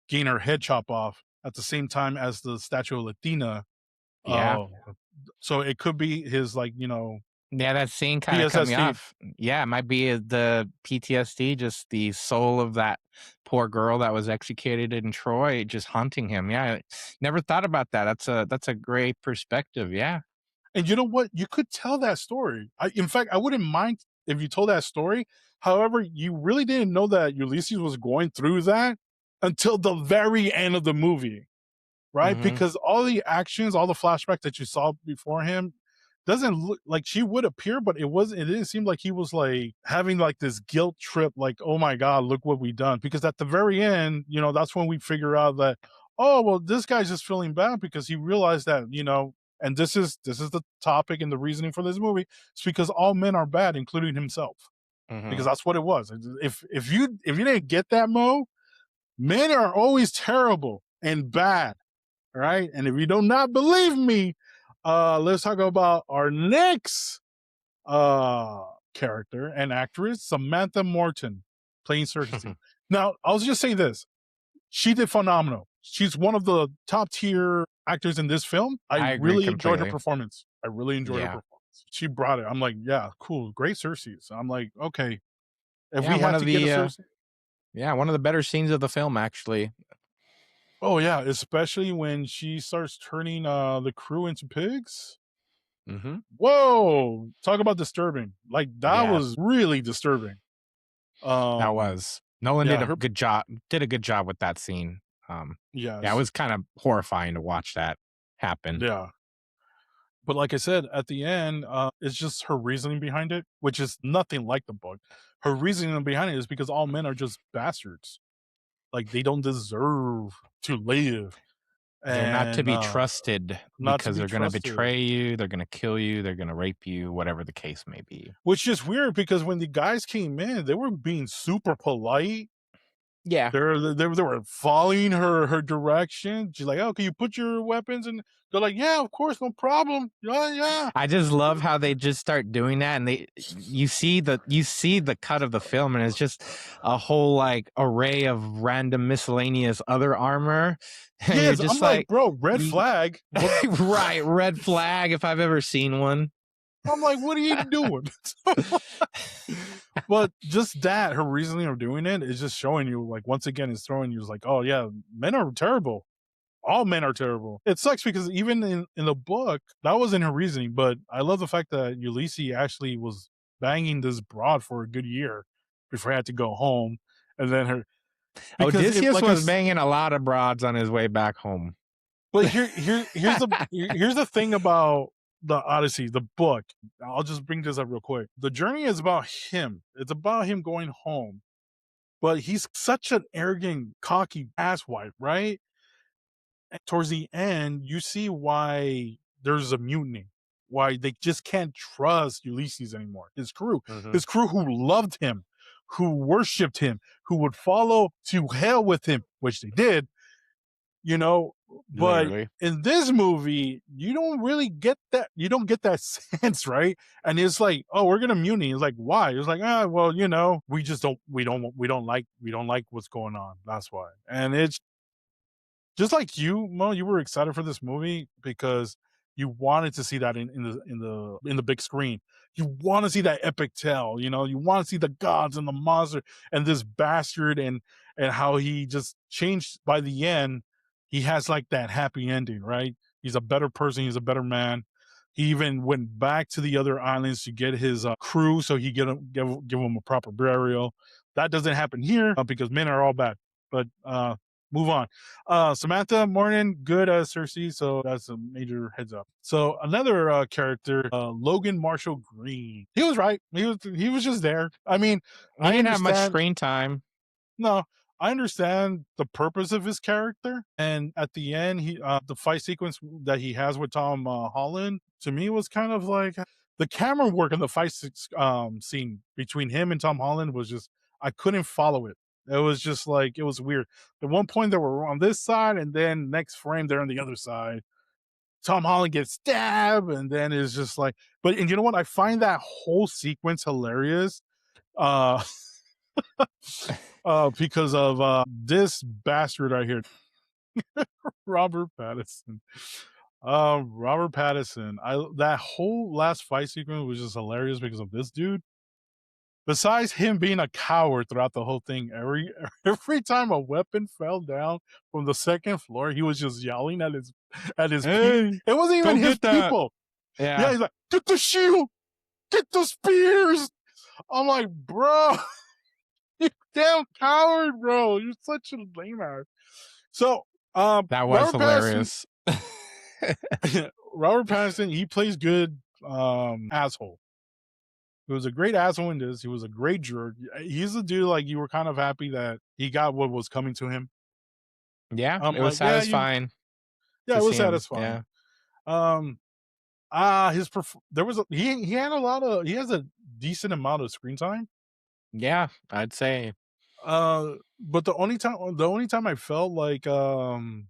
gain her head chop off at the same time as the statue of Athena. yeah. Oh, so it could be his, like, Yeah, that scene kind of cut me PSSD. off. Yeah, it might be the PTSD, just the soul of that poor girl that was executed in Troy, just haunting him. Yeah, never thought about that. That's a great perspective. Yeah. And you know what? You could tell that story. In fact, I wouldn't mind if you told that story. However, you really didn't know that Ulysses was going through that until the very end of the movie, right? Hmm. Because all the actions, all the flashbacks that you saw before him doesn't look like she would appear, but it didn't seem like he was like having like this guilt trip, like, oh my God, look what we done. Because at the very end, that's when we figure out that, oh, well, this guy's just feeling bad because he realized that, and this is the topic and the reasoning for this movie. It's because all men are bad, including himself. Because Hmm. that's what it was. If you didn't get that, Mo, men are always terrible and bad, right? And if you do not believe me, let's talk about our next character and actress, Samantha Morton, playing Cersei. Now, I'll just say this: she did phenomenal. She's one of the top tier actors in this film. I I agree really enjoyed her completely. performance. I really enjoyed her Yeah. performance. She brought it. I'm like, yeah, cool, great Cersei. So I'm like, okay, if Yeah, we had to get a Cersei, one of the better scenes of the film, actually. oh yeah, especially when she starts turning the crew into pigs. Hmm. Whoa, talk about disturbing. Like that Yeah, was really disturbing. that Um, was Nolan yeah, her did a good job with that scene. Yeah, it yes, was kind of horrifying to watch that happen. yeah. But like I said, at the end, it's just her reasoning behind it, which is nothing like the book. Her reasoning behind it is because all men are just bastards. Like they don't deserve to live They're not to and be trusted not to because be they're gonna trusted. betray you, they're gonna kill you, they're gonna rape you, whatever the case may be. Which is weird because when the guys came in, they were being super polite. Yeah. They were following her direction. She's like, "Oh, can you put your weapons?" And they're like, "Yeah, of course, no problem. Yeah, yeah." I just love how they just start doing that, and you see the cut of the film, and it's just a whole like array of random miscellaneous other armor, and you're Yes, I'm just like, like, bro, red you, flag. What? right, red flag if I've ever seen one. I'm like, what are you doing? But just that, her reasoning of doing it is just showing you, like, once again, is throwing you like, oh yeah, men are terrible. All men are terrible. It sucks because even in the book, that wasn't her reasoning. But I love the fact that Ulysses actually was banging this broad for a good year before he had to go home, and then her because if Odysseus like I was banging a lot of broads on his way back home. but here's the thing about the Odyssey, the book. I'll just bring this up real quick. The journey is about him. It's about him going home, but he's such an arrogant, cocky asswipe, right? And towards the end, you see why there's a mutiny, why they just can't trust Ulysses anymore. Hmm. His crew who loved him, who worshipped him, who would follow to hell with him, which they did, you know. But Literally. in this movie, you don't really get that. You don't get that sense, right? And it's like, oh, we're gonna mutiny. It's like, why? It's like, well, we just don't, we don't like what's going on. That's why. And it's just like you, Mo, you were excited for this movie because you wanted to see that in the big screen. You want to see that epic tale, you want to see the gods and the monster and this bastard and how he just changed by the end. He has like that happy ending, right? He's a better person, he's a better man. He even went back to the other islands to get his crew so he give him a proper burial. That doesn't happen here because men are all bad. But move on. Samantha Morton, good as Cersei, so that's a major heads up. So another character, Logan Marshall Green. He was right. He was just there. I mean, He I didn't have much understand. screen time. No, I understand the purpose of his character, and at the end, the fight sequence that he has with Tom Holland to me was kind of like the camera work in the scene between him and Tom Holland was just I couldn't follow it. It was just like it was weird. At one point, they were on this side, and then next frame, they're on the other side. Tom Holland gets stabbed, and then it's just like, and you know what? I find that whole sequence hilarious. Uh, because of this bastard right here, Robert Pattinson. Robert Pattinson. That whole last fight sequence was just hilarious because of this dude. Besides him being a coward throughout the whole thing, every time a weapon fell down from the second floor, he was just yelling at his people. Hey, It wasn't even go his get that. people. Yeah, Yeah, he's like, get the shield, get the spears. I'm like, bro, you damn coward, bro. You're such a lame ass. So, that was Robert Pattinson, hilarious. Robert Pattinson, he plays good asshole. He was a great asshole in this. He was a great jerk. He's a dude like you were kind of happy that he got what was coming to him. Yeah, I'm it was like, yeah, you, satisfying yeah, to it was see him. satisfying. Yeah, Um, there was he had he has a decent amount of screen time. yeah, I'd say. But the only time I felt like I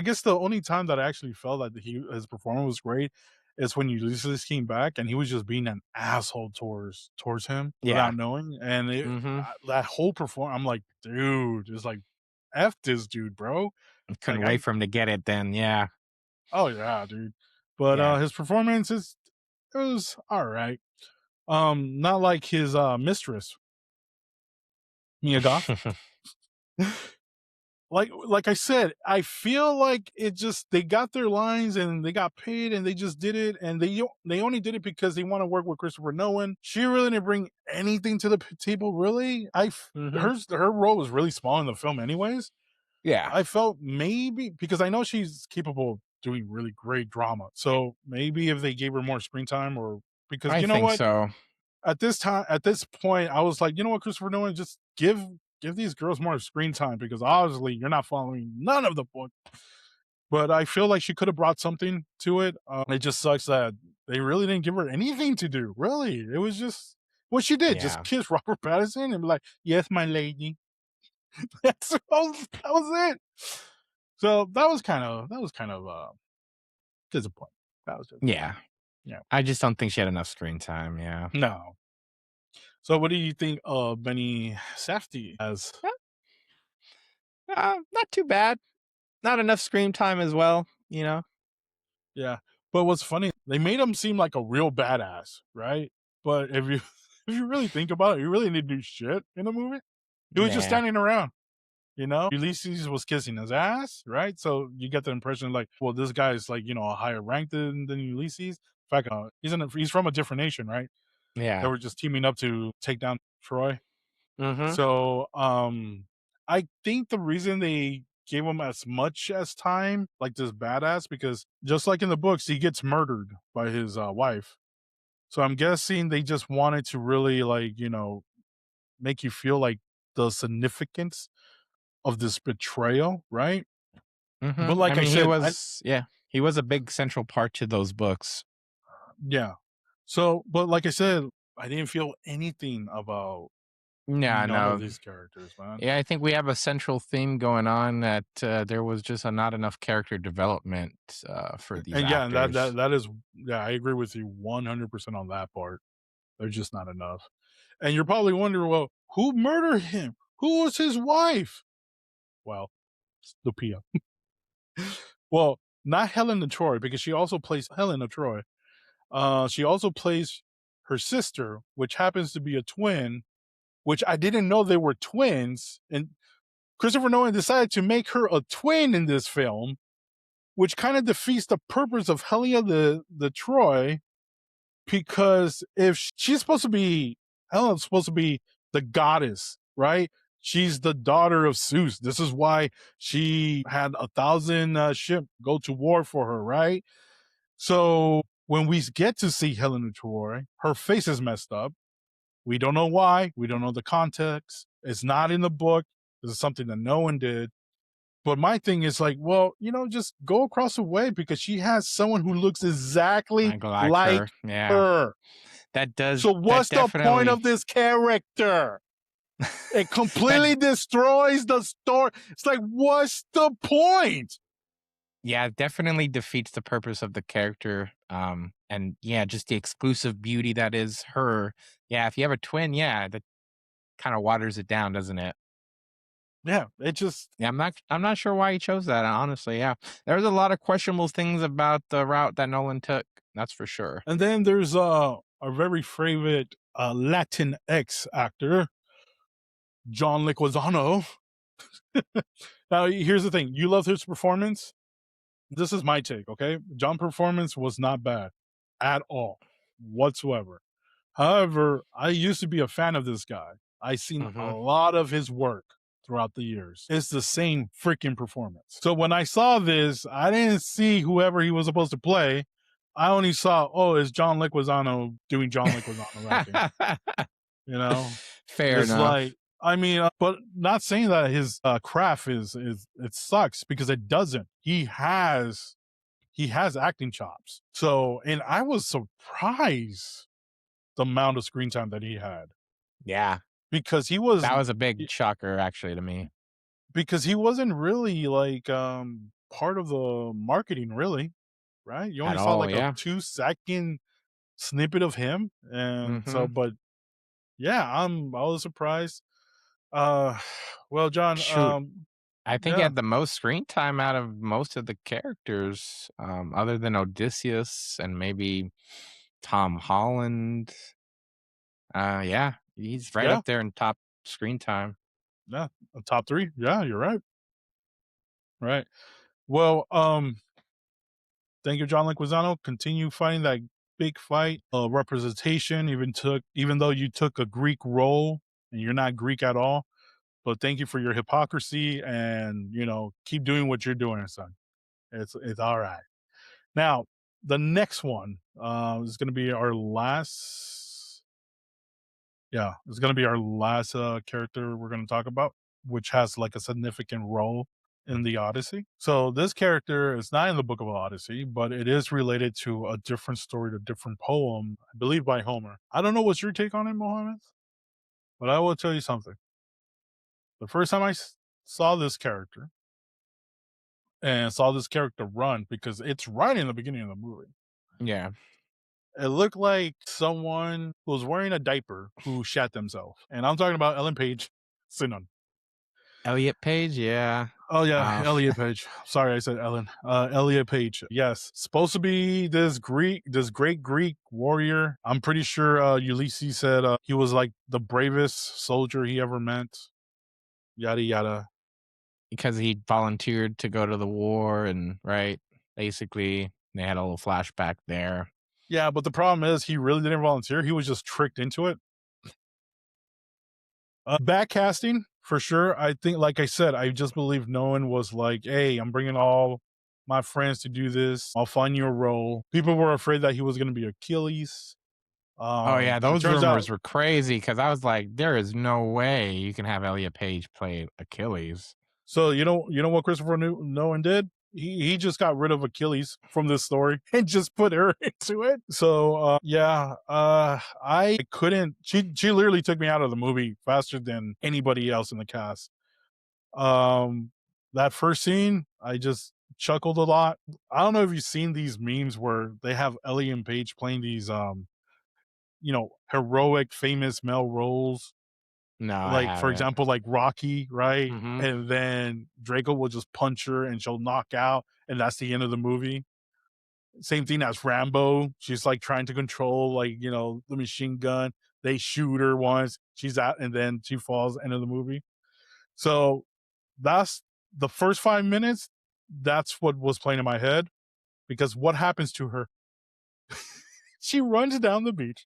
guess the only time that I actually felt that his performance was great is when Ulysses came back and he was just being an asshole towards him Yeah. without knowing, and Mm-hmm. that whole performance, I'm like, dude, it's like f this dude, bro. Couldn't Like wait for him to get it. Then, yeah, oh yeah, dude. But yeah. his performance is it was all right. Not like his mistress Mia Goth. Like I said, I feel like it just they got their lines and they got paid and they just did it, and they only did it because they want to work with Christopher Nolan. She really didn't bring anything to the table, really. Mm-hmm. Her role was really small in the film, anyways. Yeah, I felt maybe because I know she's capable of doing really great drama, so maybe if they gave her more screen time, or because I you know think what, so. at this point, I was like, you know what, Christopher Nolan, just give these girls more screen time because obviously you're not following none of the book. But I feel like she could have brought something to it. It just sucks that they really didn't give her anything to do. Really, it was just what she did: just Yeah, kiss Robert Pattinson and be like, "Yes, my lady." That was it. So that was kind of disappointing. That was disappointing. yeah. Yeah. I just don't think she had enough screen time. Yeah. No. So, what do you think of Benny Safdie as? Not too bad. Not enough screen time as well. You know. Yeah. But what's funny, they made him seem like a real badass, right? But if you if you really think about it, he really didn't do shit in the movie. He was just Yeah. standing around, you know? Ulysses was kissing his ass, right? So you get the impression like, well, this guy is like, a higher rank than Ulysses. In fact, he's from a different nation, right? They Yeah. were just teaming up to take down Troy. Mm-hmm. So, I think the reason they gave him as much as time, like this badass, because just like in the books, he gets murdered by his wife. So I'm guessing they just wanted to really like, make you feel like the significance of this betrayal, right? But Mm-hmm. I like I mean, he said, was. Yeah, he was a big central part to those books. yeah. So, but like I said, I didn't feel anything about Yeah. none of No. these characters, man. Yeah, I think we have a central theme going on that there was just not enough character development for these And yeah, and actors. that is, yeah, I agree with you 100% on that part. There's just not enough. And you're probably wondering, well, who murdered him? Who was his wife? Well, it's Lupia. Well, not Helen of Troy, because she also plays Helen of Troy. She also plays her sister, which happens to be a twin, which I didn't know they were twins. And Christopher Nolan decided to make her a twin in this film, which kind of defeats the purpose of Helen the Troy, because if she's supposed to be, Helen's supposed to be the goddess, right? She's the daughter of Zeus. This is why she had 1,000 ship go to war for her, right? So when we get to see Helen of Troy, her face is messed up. We don't know why. We don't know the context. It's not in the book. This is something that no one did. But my thing is like, well, just go across the way because she has someone who looks exactly Like her, like yeah. her. So That what's the point definitely of this character? It that completely destroys the story. It's like, what's the point? yeah, definitely defeats the purpose of the character. And yeah, just the exclusive beauty that is her. Yeah, if you have a twin, yeah, that kind of waters it down, doesn't it? Yeah, it just. Yeah, I'm not sure why he chose that, honestly, yeah. There's a lot of questionable things about the route that Nolan took, that's for sure. And then there's our very favorite Latin X actor, John Leguizamo. Now, here's the thing: you love his performance. This is my take, okay? John's performance was not bad at all, whatsoever. However, I used to be a fan of this guy. I've seen a Mhm. lot of his work throughout the years. It's the same freaking performance. So when I saw this, I didn't see whoever he was supposed to play. I only saw, oh, it's John Leguizamo doing John Leguizamo acting. You know, Fair it's enough. like, I mean, but not saying that his craft is it sucks, because it doesn't. He has acting chops. So, and I was surprised the amount of screen time that he had, Yeah, because that was a big shocker actually to me. he wasn't really like part of the marketing, really, right? You At only saw all, like a yeah. 2-second snippet of him, and so, Mhm. but yeah, I was surprised. Uh well, John, Shoot. I think he yeah, had the most screen time out of most of the characters, other than Odysseus and maybe Tom Holland. Yeah, he's right yeah, up there in top screen time. yeah, top 3. Yeah, you're right. Right. Well, thank you, John Leguizamo. Continue fighting that big fight. Representation, even though you took a Greek role and you're not Greek at all. But thank you for your hypocrisy, and keep doing what you're doing, son. It's all right. Now, the next one is going to be our last. Yeah, it's going to be our last character we're going to talk about, which has like a significant role in the Odyssey. So this character is not in the Book of Odyssey, but it is related to a different story, a different poem, I believe by Homer. I don't know what's your take on it, Mohammed, but I will tell you something. The first time I saw this character and saw this character run, because it's right in the beginning of the movie, Yeah. it looked like someone who was wearing a diaper who shat themselves. And I'm talking about Ellen Page Sinon. Elliot Page, yeah. Oh yeah, Uh, Elliot Page. Sorry, I said Ellen. Elliot Page. Yes, supposed to be this great Greek warrior. I'm pretty sure Ulysses said he was like the bravest soldier he ever met. Yada yada. because he volunteered to go to the war and right, basically they had a little flashback there. Yeah, but the problem is he really didn't volunteer. He was just tricked into it. Backcasting for sure. I think, like I said, I just believe no one was like, "Hey, I'm bringing all my friends to do this. I'll find you a role." People were afraid that he was going to be Achilles. Oh yeah, It those turns out. rumors were crazy because I was like, there is no way you can have Elliot Page play Achilles. So you know what Christopher Nolan did? He just got rid of Achilles from this story and just put her into it. So yeah, I couldn't. She literally took me out of the movie faster than anybody else in the cast. Um, that first scene, I just chuckled a lot. I don't know if you've seen these memes where they have Ellie and Paige playing these heroic famous male roles, No, I like for haven't. example, like Rocky, right? Mhm. And then Draco will just punch her and she'll knock out, and that's the end of the movie. Same thing as Rambo. She's like trying to control, like, the machine gun. They shoot her once, she's out, and then she falls, end of the movie. So that's the first 5 minutes. That's what was playing in my head, because what happens to her? She runs down the beach,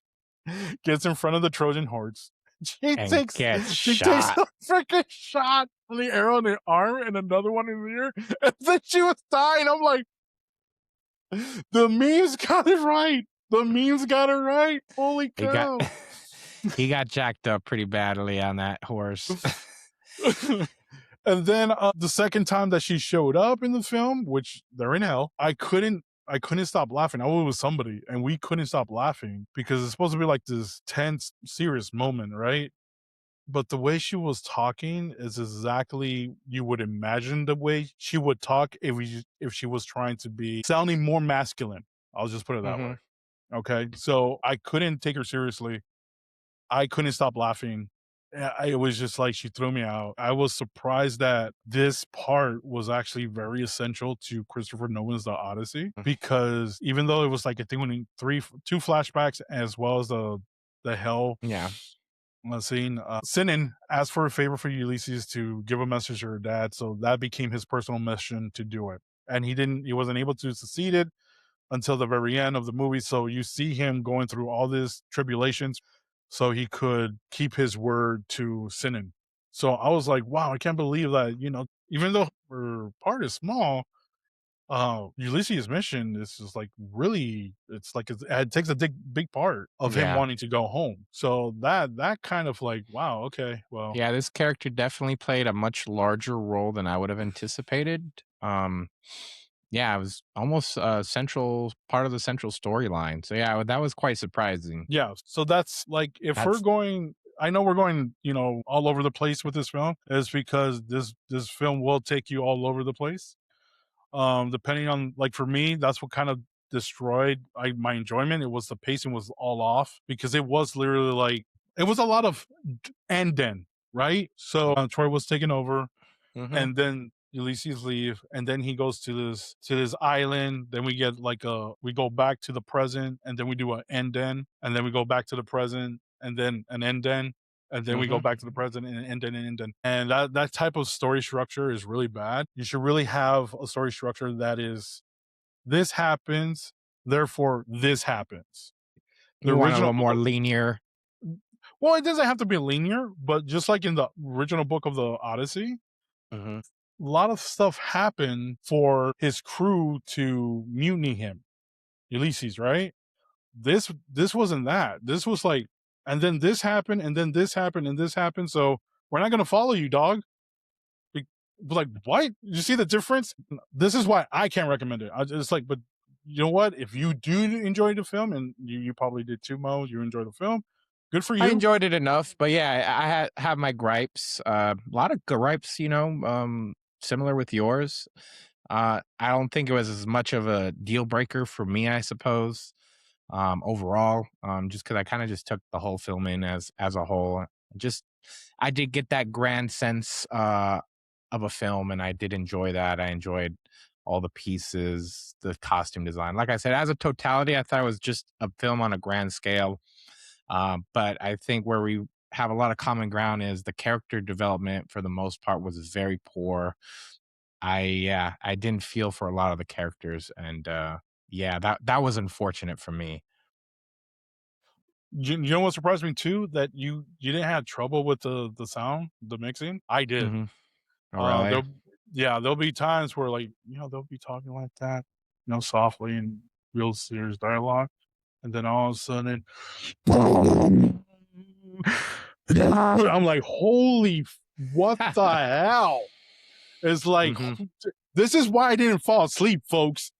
gets in front of the Trojan horse. She And takes gets she takes shot. a freaking shot on the arrow in the arm and another one in the ear, and then she was dying. I'm like, the memes got it right. The memes got it right. Holy He got cow. he got jacked up pretty badly on that horse. And then the second time that she showed up in the film, which they're in hell, I couldn't stop laughing. I was with somebody and we couldn't stop laughing because it's supposed to be like this tense, serious moment, right? But the way she was talking is exactly you would imagine the way she would talk if she was trying to be sounding more masculine. I'll just put it that way. Mhm. Okay. So I couldn't take her seriously. I couldn't stop laughing. it was just like she threw me out. I was surprised that this part was actually very essential to Christopher Nolan's The Odyssey, because even though it was like, I think, when two flashbacks as well as the hell Yeah. scene, Sinan asked for a favor for Ulysses to give a message to her dad, so that became his personal mission to do it. And he wasn't able to succeed it until the very end of the movie. So you see him going through all these tribulations so he could keep his word to Sinan. So I was like, wow, I can't believe that, even though her part is small, Ulysses' mission is just like really, it's like it takes a big part of him Yeah. wanting to go home. So that kind of like, wow, okay, well, Yeah, this character definitely played a much larger role than I would have anticipated. Yeah, it was almost a central part of the central storyline. So yeah, that was quite surprising. yeah. So that's like, if we're That's going, I know we're going, all over the place with this film, is because this film will take you all over the place. Depending on, like, for me, that's what kind of destroyed my enjoyment. It was the pacing was all off, because it was literally like, it was a lot of and then, right? So Troy was taken over, Mhm. and then Ulysses leave, and then he goes to this island. Then we get like we go back to the present, and then we do an end then, and then we go back to the present, and then an end then, and then we go Mhm. back to the present and an end then and end then. And that type of story structure is really bad. You should really have a story structure that is, this happens, therefore this happens. The You want a original little more linear. well, it doesn't have to be linear, but just like in the original book of the Odyssey, Mhm. a lot of stuff happened for his crew to mutiny him, Ulysses, right? This wasn't that. This was like, and then this happened, and then this happened, and this happened. So we're not gonna follow you, dog. Like, what? You see the difference? This is why I can't recommend it. It's like, but you know what? If you do enjoy the film, and you probably did too, Mo, you enjoy the film, good for I you. enjoyed it enough, but yeah, have my gripes. A lot of gripes, similar with yours. I don't think it was as much of a deal breaker for me, I suppose. Overall, just because I kind of just took the whole film in as a whole. Just I did get that grand sense of a film, and I did enjoy that. I enjoyed all the pieces, the costume design. Like I said, as a totality, I thought it was just a film on a grand scale. But I think where we have a lot of common ground is the character development for the most part was very poor. I didn't feel for a lot of the characters, and yeah, that was unfortunate for me. You know what surprised me too? That you didn't have trouble with the sound, the mixing. I did. Hmm. Oh, really? There'll Yeah, there'll be times where, like, they'll be talking like that, softly and real serious dialogue, and then all of a sudden, I'm like, holy, what the hell? It's like, Hmm. this is why I didn't fall asleep, folks.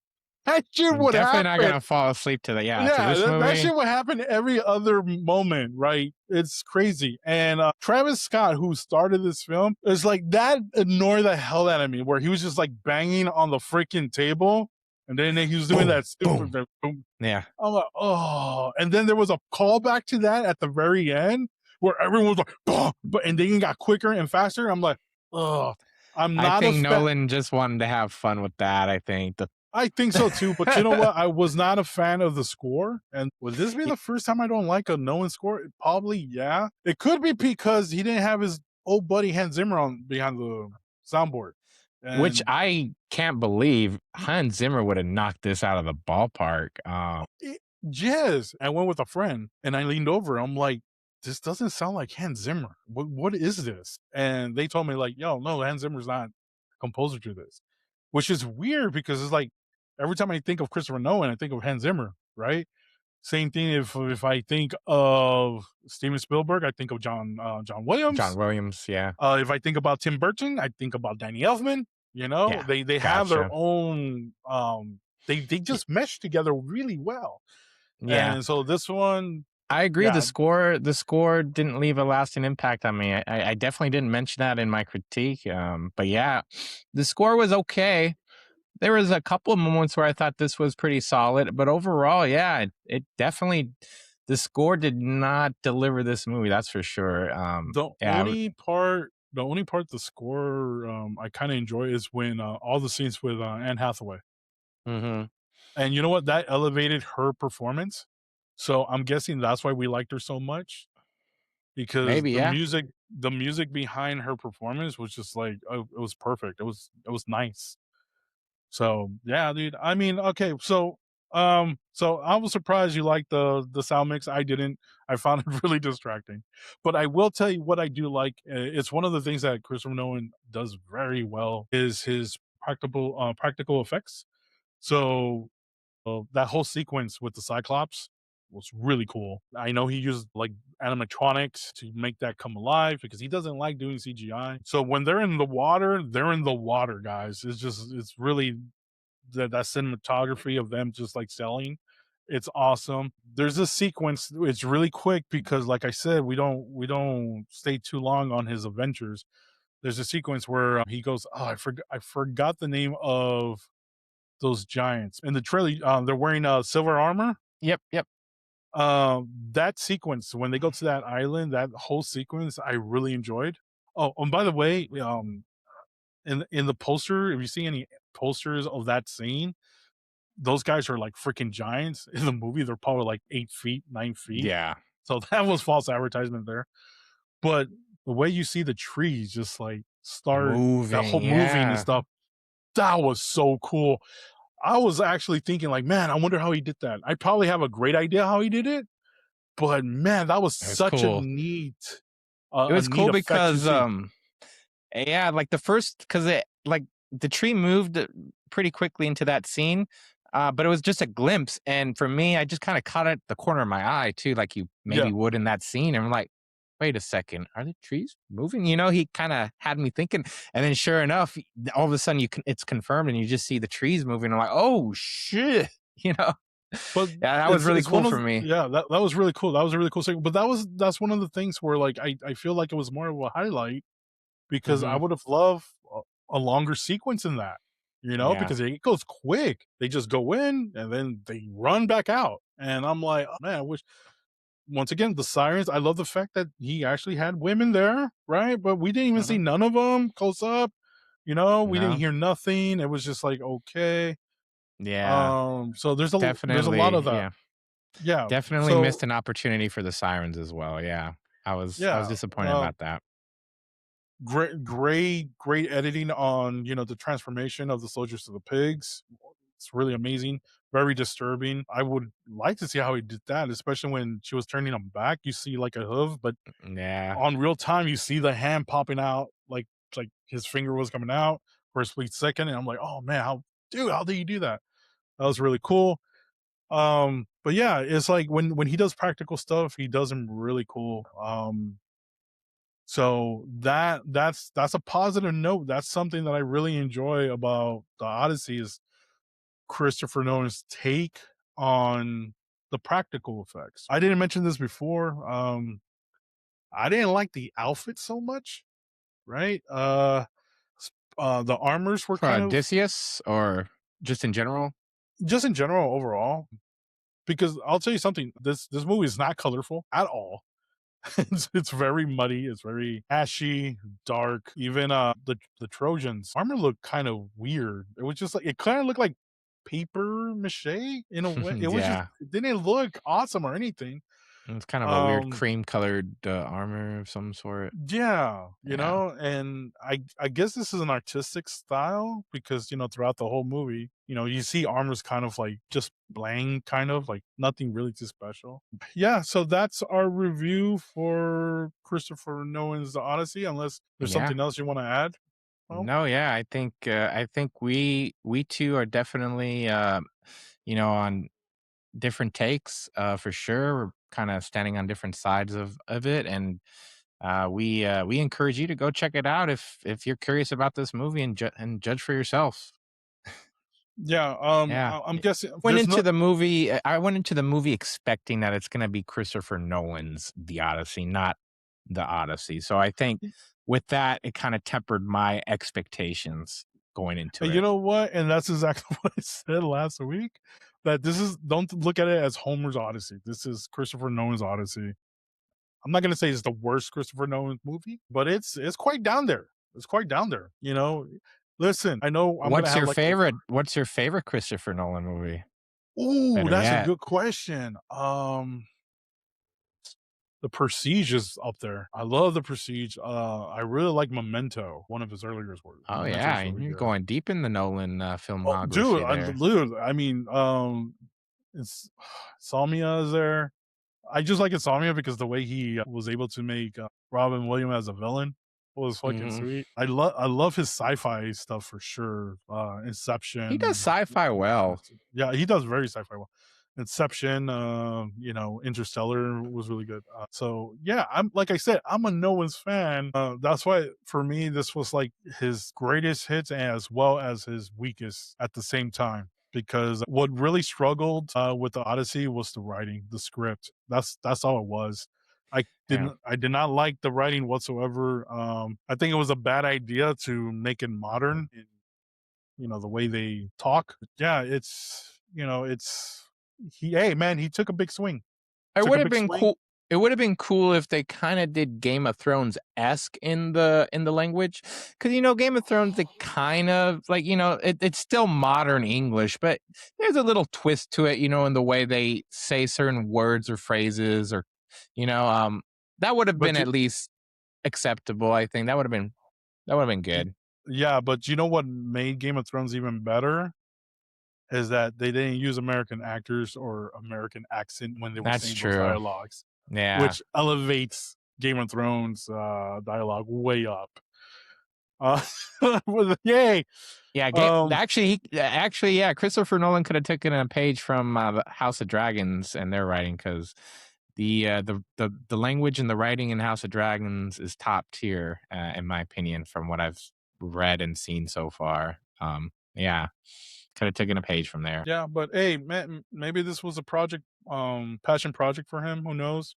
That shit would Definitely not happen. gonna fall asleep to the to Yeah, this that movie. shit would happen every other moment, right? It's crazy. And Travis Scott, who started this film, is like, that annoyed the hell out of me, where he was just like banging on the freaking table, and then he was doing Boom, that stupid boom. boom. Yeah, I'm like, oh. And then there was a callback to that at the very end, where everyone was like, "Bah," but and then it got quicker and faster. I'm like, oh, I'm I not a think fan. Nolan just wanted to have fun with that. I think the I think so too, but you know what? I was not a fan of the score. And would this be the first time I don't like a Nolan score? Probably, yeah. It could be because he didn't have his old buddy Hans Zimmer on behind the soundboard. which And I can't believe Hans Zimmer would have knocked this out of the ballpark. it, yes, I went with a friend, and I leaned over. I'm like, this doesn't sound like Hans Zimmer. What is this? And they told me, like, yo, no, Hans Zimmer's not composer to this, which is weird, because it's like, every time I think of Christopher Nolan, I think of Hans Zimmer, right? Same thing if I think of Steven Spielberg, I think of John John Williams. Williams, yeah, If I think about Tim Burton, I think about Danny Elfman. yeah, They have their gotcha, own, they Y- just mesh together really well. yeah. And so this one, I agree. yeah, The score didn't leave a lasting impact on me. I definitely didn't mention that in my critique. But yeah, the score was okay. There was a couple of moments where I thought this was pretty solid, but overall, yeah, it definitely the score did not deliver this movie, that's for sure. The Yeah. only part the score I kind of enjoy is when all the scenes with Anne Hathaway. Mhm. And you know what? That elevated her performance. So I'm guessing that's why we liked her so much, because Maybe, yeah. the music behind her performance was just like, oh, it was perfect. It was nice. So yeah, dude. I mean, okay, so I was surprised you liked the sound mix. I didn't. I found it really distracting. But I will tell you what I do like. It's one of the things that Christopher Nolan does very well is his practical effects. So that whole sequence with the Cyclops was really cool. I know he used like animatronics to make that come alive because he doesn't like doing CGI. So when they're in the water, guys. It's really that cinematography of them just like selling. It's awesome. There's a sequence. It's really quick because, like I said, we don't stay too long on his adventures. There's a sequence where he goes, "Oh, I forgot the name of those giants in the trailer. They're wearing silver armor. Yep, yep. That sequence when they go to that island, that whole sequence, I really enjoyed. Oh, and by the way, in the poster, if you see any posters of that scene, those guys are like freaking giants. In the movie, they're probably like 8 feet, 9 feet. Yeah. So that was false advertisement there. But the way you see the trees just like start that Moving, whole moving and yeah. stuff, that was so cool. I was actually thinking like, man, I wonder how he did that. I probably have a great idea how he did it, but man, that was It's such cool. It a was neat cool effect to because, see. yeah, like the first, because it like the tree moved pretty quickly into that scene, but it was just a glimpse. And for me, I just kind of caught it at the corner of my eye too, like you maybe Yeah, would in that scene. And I'm like, wait a second, are the trees moving? You know, he kind of had me thinking. And then sure enough, all of a sudden it's confirmed, and you just see the trees moving. I'm like, oh shit, you know, but yeah, that was it's really it's cool one of for me. yeah, that was really cool. That was a really cool thing. But that's one of the things where like I feel like it was more of a highlight because I Hmm. would have loved a longer sequence in that, Yeah. because it goes quick. They just go in and then they run back out. And I'm like, "Oh, man, I wish." Once again, the sirens. I love the fact that he actually had women there, right? But we didn't even see Hmm. none of them close up. We didn't No. hear nothing. It was just like okay. Yeah. So there's a lot of Definitely. that. Yeah. Yeah. Definitely So missed an opportunity for the sirens as well, yeah. I was yeah. disappointed about that. Great editing on the transformation of the soldiers to the pigs. It's really amazing. Very disturbing. I would like to see how he did that, especially when she was turning him back. You see like a hoof, but Yeah. on real time, you see the hand popping out, like his finger was coming out for a split second, and I'm like, oh man, how did you do that? That was really cool. But yeah, it's like when he does practical stuff, he does them really cool. So that's a positive note. That's something that I really enjoy about the Odyssey is Christopher Nolan's take on the practical effects. I didn't mention this before. I didn't like the outfit so much, right? The armors were For kind of Odysseus or just in general? just in general overall. Because I'll tell you something, this movie is not colorful at all. It's very muddy. It's very ashy, dark. Even the Trojans armor looked kind of weird. It was just like it kind of looked like paper mache in a way. Yeah. It didn't look awesome or anything. It's kind of a weird Um, cream colored, armor of some sort. yeah, Yeah. and I guess this is an artistic style because throughout the whole movie, you see armor's kind of like just blank, kind of like nothing really too special. Yeah, so that's our review for Christopher Nolan's The Odyssey. Unless there's Yeah. something else you want to add. Oh, No, yeah, I think we 2 are definitely, on different takes, for sure. We're kinda standing on different sides of it, and we encourage you to go check it out if you're curious about this movie and judge for yourself. yeah. Yeah. I'm guessing Went there's into no. the movie. I went into the movie expecting that it's going to be Christopher Nolan's The Odyssey, not the Odyssey. So I think with that, it kind of tempered my expectations going into You it. know what? And that's exactly what I said last week. that this is don't look at it as Homer's Odyssey. This is Christopher Nolan's Odyssey. I'm not gonna say it's the worst Christopher Nolan movie, but it's quite down there. It's quite down there. You know, listen, I know I'm gonna What's have your like favorite? What's your favorite Christopher Nolan movie? ooh, Better that's a yet. good question. The Prestige is up there. I love The Prestige. I really like Memento, one of his earlier work. Oh Memento yeah, is really you're good. going deep in the Nolan Oh, dude, filmography there. I mean, it's Salmia is there. I just like Insomnia because the way he was able to make Robin Williams as a villain was fucking Mhm. sweet. I love his sci-fi stuff for sure. He does Inception. sci-fi well. Yeah, he does very sci-fi well. Inception, Interstellar was really good. So yeah, I'm like I said, I'm a Nolan's fan. That's why for me this was like his greatest hits as well as his weakest at the same time. Because what really struggled with the Odyssey was the writing, the script. That's all it was. Yeah. I did not like the writing whatsoever. I think it was a bad idea to make it modern in the way they talk. Yeah, it's hey man, he took a big swing. It Took would a have big been swing. cool. It would have been cool if they kind of did Game of Thrones-esque in the language, because Game of Thrones, they kind of like it's still modern English, but there's a little twist to it, in the way they say certain words or phrases, or you know, um, that would have been But at least acceptable. I think that would have been y- good. yeah, but you know what made Game of Thrones even better is that they didn't use American actors or American accent when they were That's saying those true. dialogues, Yeah. which elevates Game of Thrones dialogue way up. Uh, yay! Yeah, Um, actually, yeah, Christopher Nolan could have taken a page from the House of Dragons and their writing, because the language and the writing in House of Dragons is top tier, in my opinion, from what I've read and seen so far. Yeah, could have taken a page from there. yeah, but hey, man, maybe this was a project, passion project for him. Who knows?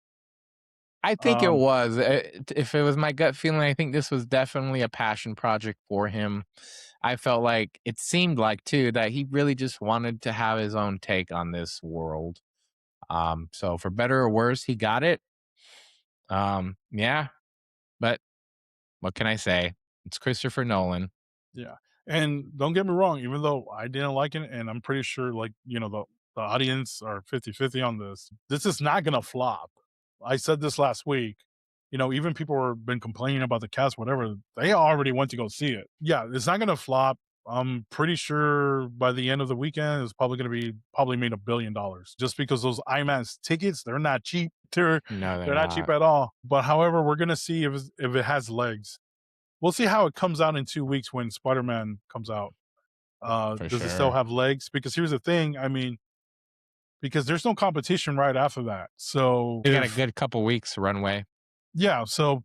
I think it Um, was. If it was my gut feeling, I think this was definitely a passion project for him. I felt like it seemed like too that he really just wanted to have his own take on this world. So for better or worse, he got it. Yeah, but what can I say? It's Christopher Nolan. Yeah. And don't get me wrong, even though I didn't like it, and I'm pretty sure like, the audience are 50-50 on this is not gonna flop. I said this last week. Even people who have been complaining about the cast, whatever, they already went to go see it. Yeah, it's not gonna flop. I'm pretty sure by the end of the weekend, it's probably made $1 billion just because those IMAX tickets, they're not cheap. No, they're They're not cheap not, at all. But however, we're gonna see if it has legs. We'll see how it comes out in 2 weeks when Spider-Man comes out. for Does it still sure. have legs? Because here's the thing, I mean, because there's no competition right after that. So They got a if good couple weeks runway. yeah, so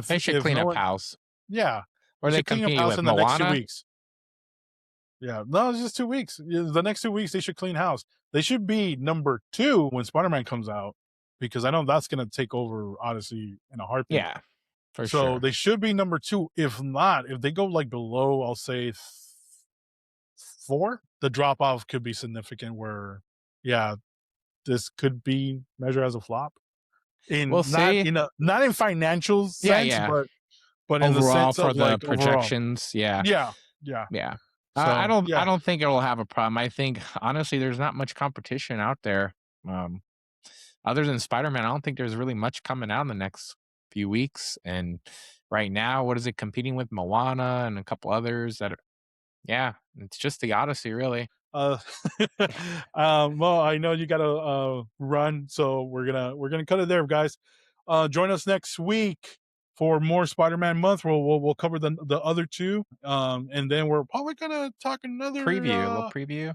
They should if clean no up one house. yeah, Or they they should clean up compete house with in the next 2 Moana. weeks. Yeah, no, it's just 2 weeks. Yeah, the next 2 weeks, they should clean house. They should be number 2 when Spider-Man comes out, because I know that's gonna take over Odyssey in a heartbeat. Yeah, for So sure. they should be number 2. If not, if they go, like, below, I'll say 4, the drop off could be significant where, yeah, this could be measured as a flop We'll in see. not in financial Yeah, sense, yeah. but in the Overall, sense for of the like overall. projections, yeah, Yeah, yeah. yeah. I So don't. I yeah, don't think it'll have a problem. I think honestly, there's not much competition out there. Um, Other than Spider-Man, I don't think there's really much coming out in the next few weeks. And right now, what is it competing with? Moana and a couple others that are, yeah, it's just the Odyssey, really. uh, well, I know you gotta run, so we're gonna cut it there, guys. Join us next week for more Spider-Man month. We'll cover the other two, and then we're probably gonna talk Preview, a little preview.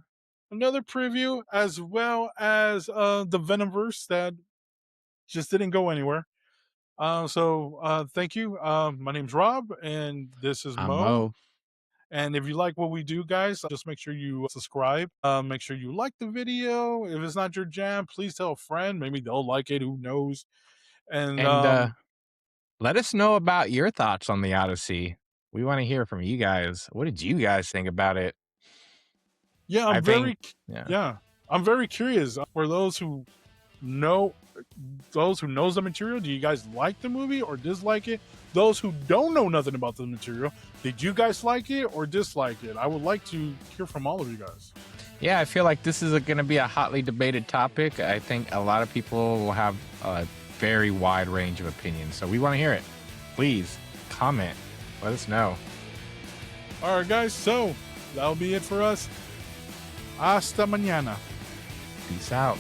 another preview as well as the Venomverse that just didn't go anywhere. Thank you. My name's Rob, and this is Mo. Mo. And if you like what we do, guys, just make sure you subscribe. Make sure you like the video. If it's not your jam, please tell a friend. Maybe they'll like it. Who knows? And And let us know about your thoughts on the Odyssey. We want to hear from you guys. What did you guys think about it? yeah, I think, yeah. yeah. I'm very curious for know those who knows the material. Do you guys like the movie or dislike it? Those who don't know nothing about the material, did you guys like it or dislike it? I would like to hear from all of you guys. Yeah, I feel like this is going to be a hotly debated topic. I think a lot of people will have a very wide range of opinions, so we want to hear it. Please comment, let us know. All right, guys, so that'll be it for us. Hasta mañana. Peace out.